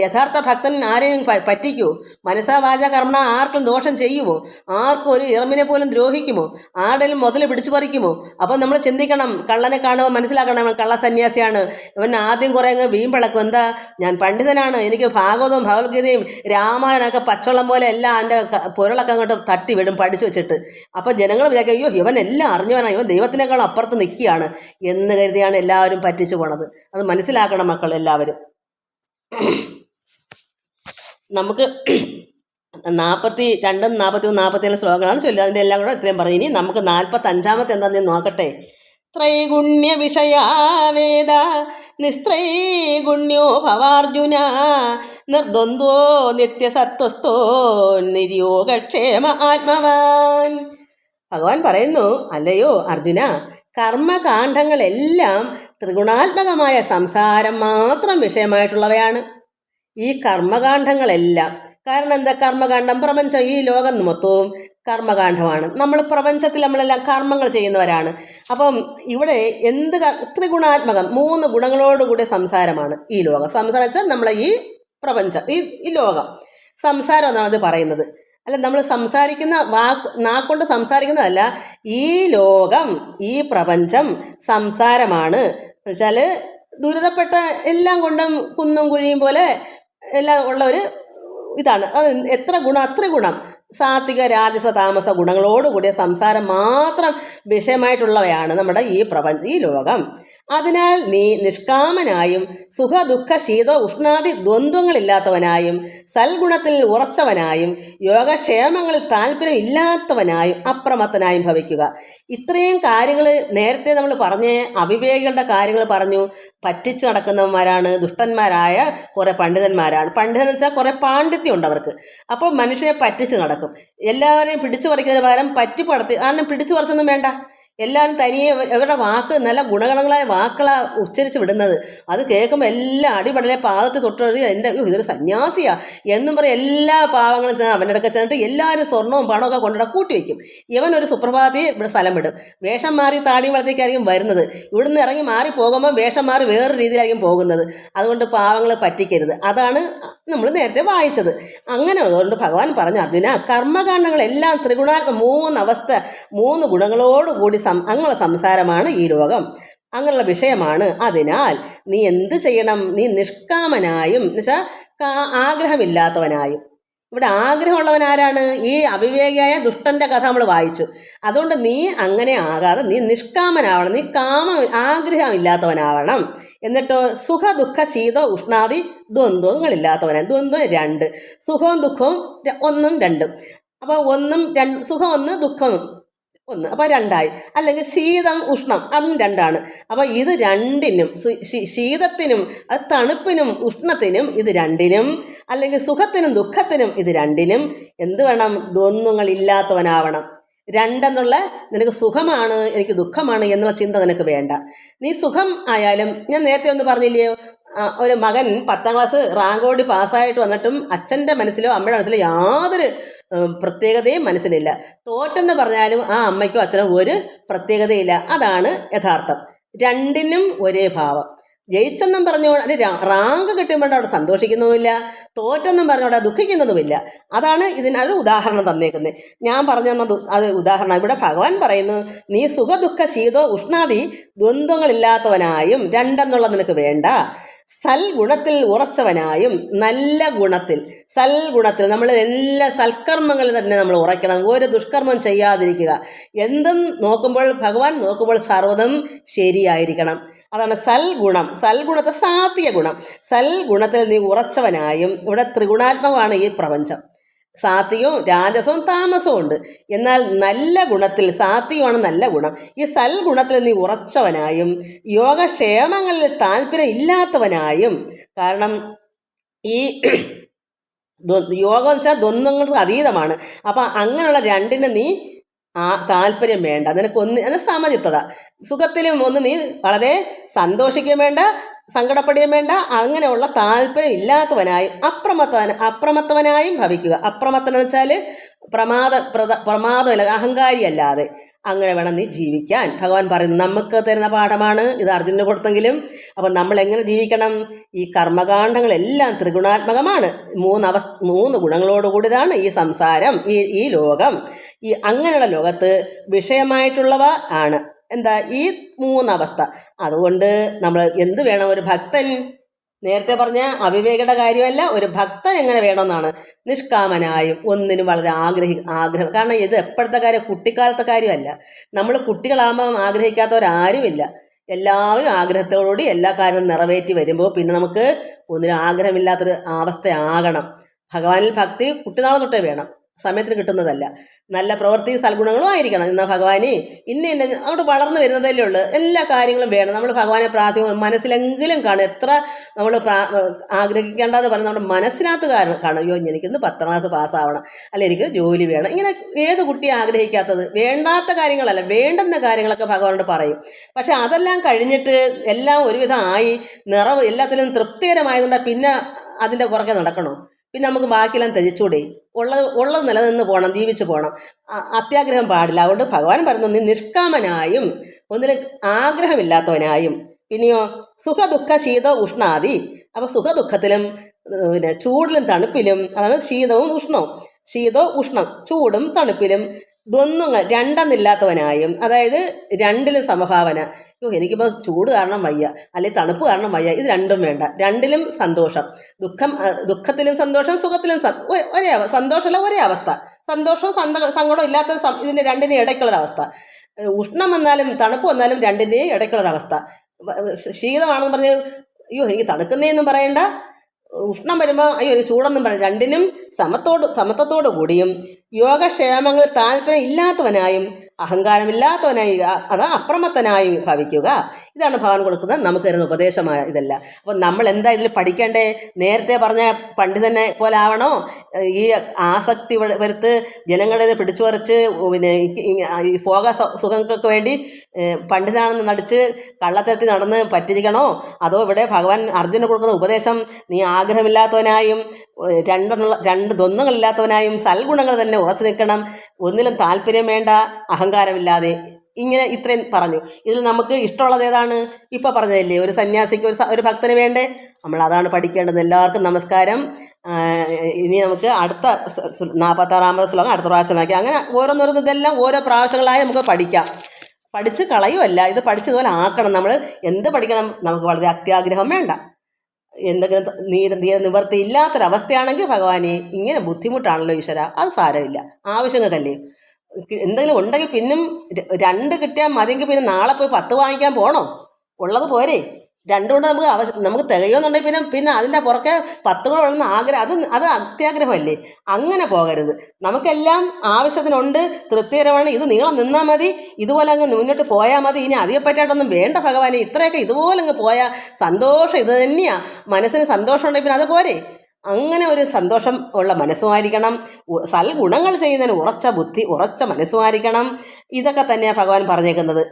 യഥാർത്ഥ ഭക്തൻ ആരെയും പറ്റിക്കൂ? മനസാ വാച കർമ്മ ആർക്കും ദോഷം ചെയ്യുമോ? ആർക്കും ഒരു ഇറമിനെ പോലും ദ്രോഹിക്കുമോ? ആരുടെയും മുതൽ പിടിച്ചു പറിക്കുമോ? അപ്പം നമ്മൾ ചിന്തിക്കണം. കള്ളനെ കാണുമ്പോൾ മനസ്സിലാക്കണം കള്ള സന്യാസിയാണ്. ഇവൻ ആദ്യം കുറേ അങ്ങ് വീമ്പിളക്കും. എന്താ? ഞാൻ പണ്ഡിതനാണ്, എനിക്ക് ഭാഗവതവും ഭഗവത്ഗീതയും രാമായണമൊക്കെ പച്ചവെള്ളം പോലെ എല്ലാം എൻ്റെ പൊരുളൊക്കെ അങ്ങോട്ട് തട്ടി വിടും പഠിച്ചു വെച്ചിട്ട്. അപ്പോൾ ജനങ്ങൾ വിചാരിക്കും അയ്യോ ഇവൻ എല്ലാം അറിഞ്ഞവനാണ്, ഇവൻ ദൈവത്തിനേക്കാളും അപ്പുറത്ത് നിൽക്കുകയാണ് എന്ന് കരുതിയാണ് എല്ലാവരും പറ്റിച്ചു പോണത്. അത് മനസ്സിലാക്കണം മക്കൾ എല്ലാവരും. നമുക്ക് 42, 43, 47 ശ്ലോകങ്ങളാണ് ചൊല്ലുക. അതിൻ്റെ എല്ലാം കൂടെ ഇത്രയും പറഞ്ഞു. ഇനി നമുക്ക് 45-ാമത്തെ എന്താണെന്ന് നോക്കട്ടെ. ത്രൈഗുണ്യ വിഷയാവേദ നിസ്ത്രൈഗുണ്യോ ഭവാർജുന നിർദ്വന്ദ്വോ നിത്യസത്വസ്ഥോ നിര്യോഗക്ഷേമ ആത്മവാൻ. ഭഗവാൻ പറയുന്നു, അല്ലയോ അർജുന, കർമ്മകാണ്ഡങ്ങളെല്ലാം ത്രിഗുണാത്മകമായ സംസാരം മാത്രം വിഷയമായിട്ടുള്ളവയാണ്. ഈ കർമ്മകാണ്ഡങ്ങളെല്ലാം. കാരണം എന്താ? കർമ്മകാണ്ഡം പ്രപഞ്ചം, ഈ ലോകം മൊത്തവും കർമ്മകാണ്ഡമാണ്. നമ്മളെല്ലാം കർമ്മങ്ങൾ ചെയ്യുന്നവരാണ്. അപ്പം ഇവിടെ ത്രിഗുണാത്മകം 3 ഗുണങ്ങളോടുകൂടിയ സംസാരമാണ് ഈ ലോകം. സംസാരം വെച്ചാൽ നമ്മളെ ഈ പ്രപഞ്ചം, ഈ ലോകം സംസാരം എന്നാണ് അത് പറയുന്നത്. അല്ല, നമ്മൾ സംസാരിക്കുന്ന നാക്കൊണ്ട് സംസാരിക്കുന്നതല്ല. ഈ ലോകം, ഈ പ്രപഞ്ചം സംസാരമാണ്. എന്നുവെച്ചാൽ ദുരിതപ്പെട്ട എല്ലാം കൊണ്ടും കുന്നും കുഴിയും പോലെ എല്ലാം ഉള്ള ഒരു ഇതാണ്. അത് അത്ര ഗുണം സാത്വിക രാജസ താമസ ഗുണങ്ങളോടുകൂടിയ സംസാരം മാത്രം വിഷയമായിട്ടുള്ളവയാണ് നമ്മുടെ ഈ ലോകം. അതിനാൽ നീ നിഷ്കാമനായും സുഖ ദുഃഖ ശീത ഉഷ്ണാദി ദ്വന്ദ്വങ്ങളില്ലാത്തവനായും സൽഗുണത്തിൽ ഉറച്ചവനായും യോഗക്ഷേമങ്ങളിൽ താല്പര്യം ഇല്ലാത്തവനായും അപ്രമത്തനായും ഭവിക്കുക. ഇത്രയും കാര്യങ്ങൾ നേരത്തെ നമ്മൾ പറഞ്ഞ് അവിവേകികളുടെ കാര്യങ്ങൾ പറഞ്ഞു. പറ്റിച്ചു നടക്കുന്നവന്മാരാണ്, ദുഷ്ടന്മാരായ കുറേ പണ്ഡിതന്മാരാണ്. പണ്ഡിതൻ വെച്ചാൽ കുറേ പാണ്ഡിത്യം ഉണ്ട് അവർക്ക്. അപ്പോൾ മനുഷ്യനെ പറ്റിച്ച് നടക്കും. എല്ലാവരെയും പിടിച്ചു പറിക്കുന്നതിന് പകരം പറ്റി പടത്തി. കാരണം പിടിച്ചു പറിച്ചൊന്നും വേണ്ട. എല്ലാവരും തനിയെ അവരുടെ വാക്ക് നല്ല ഗുണഗണങ്ങളായ വാക്കുകളാണ് ഉച്ചരിച്ച് വിടുന്നത്. അത് കേൾക്കുമ്പോൾ എല്ലാം അടിപടലെ പാദത്തിൽ തൊട്ട് എൻ്റെ ഇതൊരു സന്യാസിയാ എന്നും പറയും. എല്ലാ പാവങ്ങളും അവൻ്റെ അടുക്ക ചെന്നിട്ട് എല്ലാവരും സ്വർണവും പണമൊക്കെ കൊണ്ടിട കൂട്ടി വയ്ക്കും. ഇവനൊരു സുപ്രഭാതി ഇവിടെ സ്ഥലം വിടും. വേഷം മാറി താടി വളർത്തേക്കായിരിക്കും വരുന്നത്. ഇവിടുന്ന് ഇറങ്ങി മാറി പോകുമ്പോൾ വേഷം മാറി വേറൊരു രീതിയിലായിരിക്കും പോകുന്നത്. അതുകൊണ്ട് പാവങ്ങൾ പറ്റിക്കരുത്. അതാണ് നമ്മൾ നേരത്തെ വായിച്ചത്. അങ്ങനെ അതുകൊണ്ട് ഭഗവാൻ പറഞ്ഞു, അർജുന, കർമ്മകാണ്ഡങ്ങളെല്ലാം ത്രിഗുണാത്മ മൂന്നവസ്ഥ, മൂന്ന് ഗുണങ്ങളോടുകൂടി അങ്ങനെയുള്ള സംസാരമാണ് ഈ ലോകം, അങ്ങനെയുള്ള വിഷയമാണ്. അതിനാൽ നീ എന്ത് ചെയ്യണം? നീ നിഷ്കാമനായും എന്നുവെച്ചാൽ ആഗ്രഹമില്ലാത്തവനായും. ഇവിടെ ആഗ്രഹമുള്ളവൻ ആരാണ്? ഈ അവിവേകിയായ ദുഷ്ടൻ്റെ കഥ നമ്മൾ വായിച്ചു. അതുകൊണ്ട് നീ അങ്ങനെ ആകാതെ നീ നിഷ്കാമനാവണം, നീ ആഗ്രഹമില്ലാത്തവനാവണം. എന്നിട്ടോ സുഖ ദുഃഖ ശീത ഉഷ്ണാദി ദ്വന്ദ്വങ്ങളില്ലാത്തവനാണ്. ദ്വന്ദ്വം രണ്ട്, സുഖവും ദുഃഖവും ഒന്നും രണ്ടും. അപ്പോൾ ഒന്നും രണ്ട്, സുഖം ഒന്ന് ദുഃഖം ഒന്ന്, അപ്പോൾ രണ്ടായി. അല്ലെങ്കിൽ ശീതം ഉഷ്ണം അതും രണ്ടാണ്. അപ്പോൾ ഇത് രണ്ടിനും, ശീതത്തിനും അത് തണുപ്പിനും ഉഷ്ണത്തിനും ഇത് രണ്ടിനും, അല്ലെങ്കിൽ സുഖത്തിനും ദുഃഖത്തിനും ഇത് രണ്ടിനും എന്ത് വേണം? ദ്വന്ദ്വങ്ങളില്ലാത്തവനാവണം. രണ്ടെന്നുള്ള നിനക്ക് സുഖമാണ്, എനിക്ക് ദുഃഖമാണ് എന്നുള്ള ചിന്ത നിനക്ക് വേണ്ട. നീ സുഖം ആയാലും, ഞാൻ നേരത്തെ ഒന്ന് പറഞ്ഞില്ലയോ, ഒരു മകൻ 10ാം ക്ലാസ് റാങ്കോടി പാസ്സായിട്ട് വന്നിട്ടും അച്ഛൻ്റെ മനസ്സിലോ അമ്മയുടെ മനസ്സിലോ യാതൊരു പ്രത്യേകതയും മനസ്സിലില്ല. തോറ്റെന്ന് പറഞ്ഞാലും ആ അമ്മയ്ക്കോ അച്ഛനോ ഒരു പ്രത്യേകതയില്ല. അതാണ് യഥാർത്ഥം. രണ്ടിനും ഒരേ ഭാവം. ജയിച്ചെന്നും പറഞ്ഞുകൊണ്ട് അത് റാങ്ക് കിട്ടുമ്പോൾ അവിടെ സന്തോഷിക്കുന്നുമില്ല, തോറ്റെന്നും പറഞ്ഞുകൊണ്ട് ദുഃഖിക്കുന്നതുമില്ല. അതാണ് ഇതിനൊരു ഉദാഹരണം തന്നേക്കുന്നത്. ഞാൻ പറഞ്ഞു തന്ന അത് ഉദാഹരണം. ഇവിടെ ഭഗവാൻ പറയുന്നു, നീ സുഖ ദുഃഖ ശീതോ ഉഷ്ണാദി ദ്വന്ദ്വങ്ങളില്ലാത്തവനായും രണ്ടെന്നുള്ളത് നിനക്ക് വേണ്ട. സൽഗുണത്തിൽ ഉറച്ചവനായും, നല്ല ഗുണത്തിൽ, സൽഗുണത്തിൽ നമ്മൾ എല്ലാ സൽക്കർമ്മങ്ങളിൽ തന്നെ നമ്മൾ ഉറയ്ക്കണം. ഒരു ദുഷ്കർമ്മം ചെയ്യാതിരിക്കുക. എന്തും നോക്കുമ്പോൾ, ഭഗവാൻ നോക്കുമ്പോൾ സർവ്വതും ശരിയായിരിക്കണം. അതാണ് സൽഗുണം. സൽഗുണത്തെ സാത്വിക ഗുണം. സൽഗുണത്തിൽ നീ ഉറച്ചവനായും. ഇവിടെ ത്രിഗുണാത്മകമാണ് ഈ പ്രപഞ്ചം. സാത്വികവും രാജസവും താമസവും ഉണ്ട്. എന്നാൽ നല്ല ഗുണത്തിൽ, സാത്വികമാണ് നല്ല ഗുണം, ഈ സൽഗുണത്തിൽ നീ ഉറച്ചവനായും യോഗക്ഷേമങ്ങളിൽ താല്പര്യം ഇല്ലാത്തവനായും. കാരണം ഈ യോഗം എന്ന് വെച്ചാൽ ദ്വന്ദ്വങ്ങൾക്ക് അതീതമാണ്. അപ്പം അങ്ങനെയുള്ള രണ്ടിന് നീ താല്പര്യം വേണ്ട. നിനക്കൊന്ന് അത് സമചിത്തത. സുഖത്തിലും ഒന്ന് നീ വളരെ സന്തോഷിക്കുകയും വേണ്ട, സങ്കടപ്പെടുകയും വേണ്ട. അങ്ങനെയുള്ള താല്പര്യം ഇല്ലാത്തവനായും അപ്രമത്തവനായും ഭവിക്കുക. അപ്രമത്തനെന്ന് വെച്ചാൽ പ്രമാദമില്ല, അഹങ്കാരിയല്ലാതെ അങ്ങനെ വേണം നീ ജീവിക്കാൻ. ഭഗവാൻ പറയുന്നു, നമുക്ക് തരുന്ന പാഠമാണ് ഇത്. അർജുനന് കൊടുത്തെങ്കിലും. അപ്പം നമ്മൾ എങ്ങനെ ജീവിക്കണം? ഈ കർമ്മകാണ്ഡങ്ങളെല്ലാം ത്രിഗുണാത്മകമാണ്. മൂന്ന് ഗുണങ്ങളോടുകൂടിയതാണ് ഈ സംസാരം, ഈ ലോകം. ഈ അങ്ങനെയുള്ള ലോകത്ത് വിഷയമായിട്ടുള്ളവ ആണ് എന്താ? ഈ മൂന്നവസ്ഥ. അതുകൊണ്ട് നമ്മൾ എന്ത് വേണം? ഒരു ഭക്തൻ, നേരത്തെ പറഞ്ഞ അവിവേകയുടെ കാര്യമല്ല, ഒരു ഭക്തൻ എങ്ങനെ വേണമെന്നാണ്. നിഷ്കാമനായും, ഒന്നിനും വളരെ ആഗ്രഹം. കാരണം ഇത് എപ്പോഴത്തെ കാര്യം, കുട്ടിക്കാലത്തെ കാര്യമല്ല. നമ്മൾ കുട്ടികളാകുമ്പോൾ ആഗ്രഹിക്കാത്തവരാരുമില്ല. എല്ലാവരും ആഗ്രഹത്തോടുകൂടി എല്ലാ കാര്യവും നിറവേറ്റി വരുമ്പോൾ പിന്നെ നമുക്ക് ഒന്നിനും ആഗ്രഹമില്ലാത്തൊരു അവസ്ഥയാകണം. ഭഗവാനിൽ ഭക്തി കുട്ടിനാളെ തൊട്ടേ വേണം, സമയത്തിന് കിട്ടുന്നതല്ല. നല്ല പ്രവൃത്തി സൽഗുണങ്ങളും ആയിരിക്കണം. എന്നാൽ ഭഗവാനെ അങ്ങോട്ട് വളർന്നു വരുന്നതല്ലേ ഉള്ളൂ. എല്ലാ കാര്യങ്ങളും വേണം. നമ്മൾ ഭഗവാനെ പ്രാർത്ഥിക്കും, മനസ്സിലെങ്കിലും കാണും. എത്ര നമ്മൾ ആഗ്രഹിക്കേണ്ടതെന്ന് പറഞ്ഞാൽ നമ്മുടെ മനസ്സിനകത്ത് കാണും. അയ്യോ, എനിക്കിന്ന് 10ാം ക്ലാസ് പാസ്സാവണം, അല്ല എനിക്ക് ജോലി വേണം. ഇങ്ങനെ ഏത് കുട്ടിയെ ആഗ്രഹിക്കാത്തത്? വേണ്ടാത്ത കാര്യങ്ങളല്ല, വേണ്ടുന്ന കാര്യങ്ങളൊക്കെ ഭഗവാനോട് പറയും. പക്ഷെ അതെല്ലാം കഴിഞ്ഞിട്ട് എല്ലാം ഒരുവിധം ആയി, നിറവ് എല്ലാത്തിലും തൃപ്തികരമായതുകൊണ്ട് പിന്നെ അതിൻ്റെ പുറകെ നടക്കണോ? പിന്നെ നമുക്ക് ബാക്കിയെല്ലാം ത്യജിച്ചൂടെ? ഉള്ളത് നിലനിന്ന് പോകണം, ജീവിച്ചു പോകണം. അത്യാഗ്രഹം പാടില്ല. അതുകൊണ്ട് ഭഗവാൻ പറയുന്നത്, നീ നിഷ്കാമനായും ഒന്നിലും ആഗ്രഹമില്ലാത്തവനായും. പിന്നെയോ സുഖദുഃഖ ശീത ഉഷ്ണാദി. അപ്പോൾ സുഖദുഃഖത്തിലും പിന്നെ ചൂടിലും തണുപ്പിലും, അതാണ് ശീതവും ഉഷ്ണവും. ശീതോ ഉഷ്ണം, ചൂടും തണുപ്പിലും ദ്വന്ദ്വങ്ങൾ രണ്ടെന്നില്ലാത്തവനായും. അതായത് രണ്ടിലും സമഭാവന. എനിക്കിപ്പോൾ ചൂട് കാരണം വയ്യ, അല്ലെങ്കിൽ തണുപ്പ് കാരണം വയ്യ, ഇത് രണ്ടും വേണ്ട. രണ്ടിലും സന്തോഷം. ദുഃഖത്തിലും സന്തോഷം, സുഖത്തിലും ഒരേ സന്തോഷമല്ല, ഒരേ അവസ്ഥ. സന്തോഷവും സങ്കടവും ഇല്ലാത്ത ഇതിൻ്റെ രണ്ടിനും ഇടയ്ക്കുള്ളൊരവസ്ഥ. ഉഷ്ണം വന്നാലും തണുപ്പ് വന്നാലും രണ്ടിൻ്റെയും ഇടയ്ക്കുള്ളൊരവസ്ഥ. ശീതമാണെന്ന് പറഞ്ഞ് അയ്യോ എനിക്ക് തണുക്കുന്നതെന്നും പറയണ്ട, ഉഷ്ണം വരുമ്പോൾ അയ്യോ എനിക്ക് ചൂടൊന്നും പറയും. രണ്ടിനും സമത്വത്തോടു കൂടിയും യോഗക്ഷേമങ്ങളിൽ താല്പര്യം ഇല്ലാത്തവനായും അഹങ്കാരമില്ലാത്തവനായി, അതാ അപ്രമത്തനായി ഭവിക്കുക. ഇതാണ് ഭഗവാൻ കൊടുക്കുന്ന നമുക്ക് തരുന്ന ഉപദേശമായ ഇതല്ല. അപ്പോൾ നമ്മൾ എന്താ ഇതിൽ പഠിക്കേണ്ടേ? നേരത്തെ പറഞ്ഞ പണ്ഡിതനെ പോലെ ആവണോ? ഈ ആസക്തി വരുത്ത് ജനങ്ങളെ പിടിച്ചു പറിച്ച് പിന്നെ ഈ ഭോഗ സുഖങ്ങൾക്ക് വേണ്ടി പണ്ഡിതനാണെന്ന് നടിച്ച് കള്ളത്തരത്തിൽ നടന്ന് പറ്റിരിക്കണോ? അതോ ഇവിടെ ഭഗവാൻ അർജുന കൊടുക്കുന്ന ഉപദേശം നീ ആഗ്രഹമില്ലാത്തവനായും രണ്ട് ദ്വന്ദ്ങ്ങളില്ലാത്തവനായും സൽഗുണങ്ങൾ തന്നെ ഉറച്ചു നിൽക്കണം, ഒന്നിലും താല്പര്യം വേണ്ട, അഹങ്കാരമില്ലാതെ, ഇങ്ങനെ ഇത്രയും പറഞ്ഞു. ഇതിൽ നമുക്ക് ഇഷ്ടമുള്ളത് ഏതാണ്? ഇപ്പം പറഞ്ഞതല്ലേ, ഒരു സന്യാസിക്ക് ഒരു ഭക്തന് വേണ്ടേ? നമ്മൾ അതാണ് പഠിക്കേണ്ടത്. എല്ലാവർക്കും നമസ്കാരം. ഇനി നമുക്ക് അടുത്ത 46ാമത് ശ്ലോകം അടുത്ത പ്രാവശ്യമാക്കി അങ്ങനെ ഓരോന്നോരോന്ന് ഇതെല്ലാം ഓരോ പ്രാവശ്യങ്ങളായി നമുക്ക് പഠിക്കാം. പഠിച്ച് കളയുമല്ല, ഇത് പഠിച്ചതുപോലെ ആക്കണം. നമ്മൾ എന്ത് പഠിക്കണം? നമുക്ക് വളരെ അത്യാഗ്രഹം വേണ്ട. എന്തെങ്കിലും നിവർത്തി ഇല്ലാത്തൊരവസ്ഥയാണെങ്കിൽ ഭഗവാനെ ഇങ്ങനെ ബുദ്ധിമുട്ടാണല്ലോ ഈശ്വര, അത് സാരമില്ല, ആവശ്യങ്ങൾക്കല്ലേ. എന്തെങ്കിലും ഉണ്ടെങ്കിൽ പിന്നും 2 കിട്ടിയാൽ മതിയെങ്കിൽ പിന്നെ നാളെ പോയി 10 വാങ്ങിക്കാൻ പോകണോ? ഉള്ളത് പോരെ? 2 കൊണ്ട് നമുക്ക് തികയുമെന്നുണ്ടെങ്കിൽ പിന്നെ അതിൻ്റെ പുറകെ 10 കൂടെ വേണമെന്ന് ആഗ്രഹം, അത് അത്യാഗ്രഹമല്ലേ. അങ്ങനെ പോകരുത്. നമുക്കെല്ലാം ആവശ്യത്തിനുണ്ട്, തൃപ്തികരമാണ്. ഇത് നീളം നിന്നാൽ മതി, ഇതുപോലെ അങ്ങ് മുന്നോട്ട് പോയാൽ മതി. ഇനി അധികപ്പറ്റായിട്ടൊന്നും വേണ്ട ഭഗവാനെ. ഇത്രയൊക്കെ ഇതുപോലെ അങ്ങ് പോയാൽ സന്തോഷം ഇത് തന്നെയാണ്. മനസ്സിന് സന്തോഷം ഉണ്ടെങ്കിൽ പിന്നെ അത് പോരെ. അങ്ങനെ ഒരു സന്തോഷം ഉള്ള മനസ്സുമായിരിക്കണം. സൽഗുണങ്ങൾ ചെയ്യുന്നതിന് ഉറച്ച ബുദ്ധി, ഉറച്ച മനസ്സുമായിരിക്കണം. ഇതൊക്കെ തന്നെയാണ് ഭഗവാൻ പറഞ്ഞേക്കുന്നത്.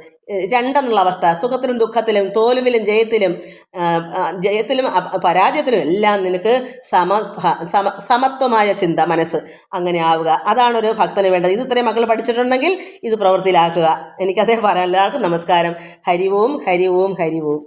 2 എന്നുള്ള അവസ്ഥ, സുഖത്തിലും ദുഃഖത്തിലും തോൽവിലും ജയത്തിലും പരാജയത്തിലും എല്ലാം നിനക്ക് സമത്വമായ ചിന്ത, മനസ്സ് അങ്ങനെ ആവുക. അതാണൊരു ഭക്തന് വേണ്ടത്. ഇത് ഇത്രയും മക്കൾ പഠിച്ചിട്ടുണ്ടെങ്കിൽ ഇത് പ്രവൃത്തിയിലാക്കുക. എനിക്കതേ പറയാം. എല്ലാവർക്കും നമസ്കാരം. ഹരി ഓം, ഹരി ഓം, ഹരി ഓം.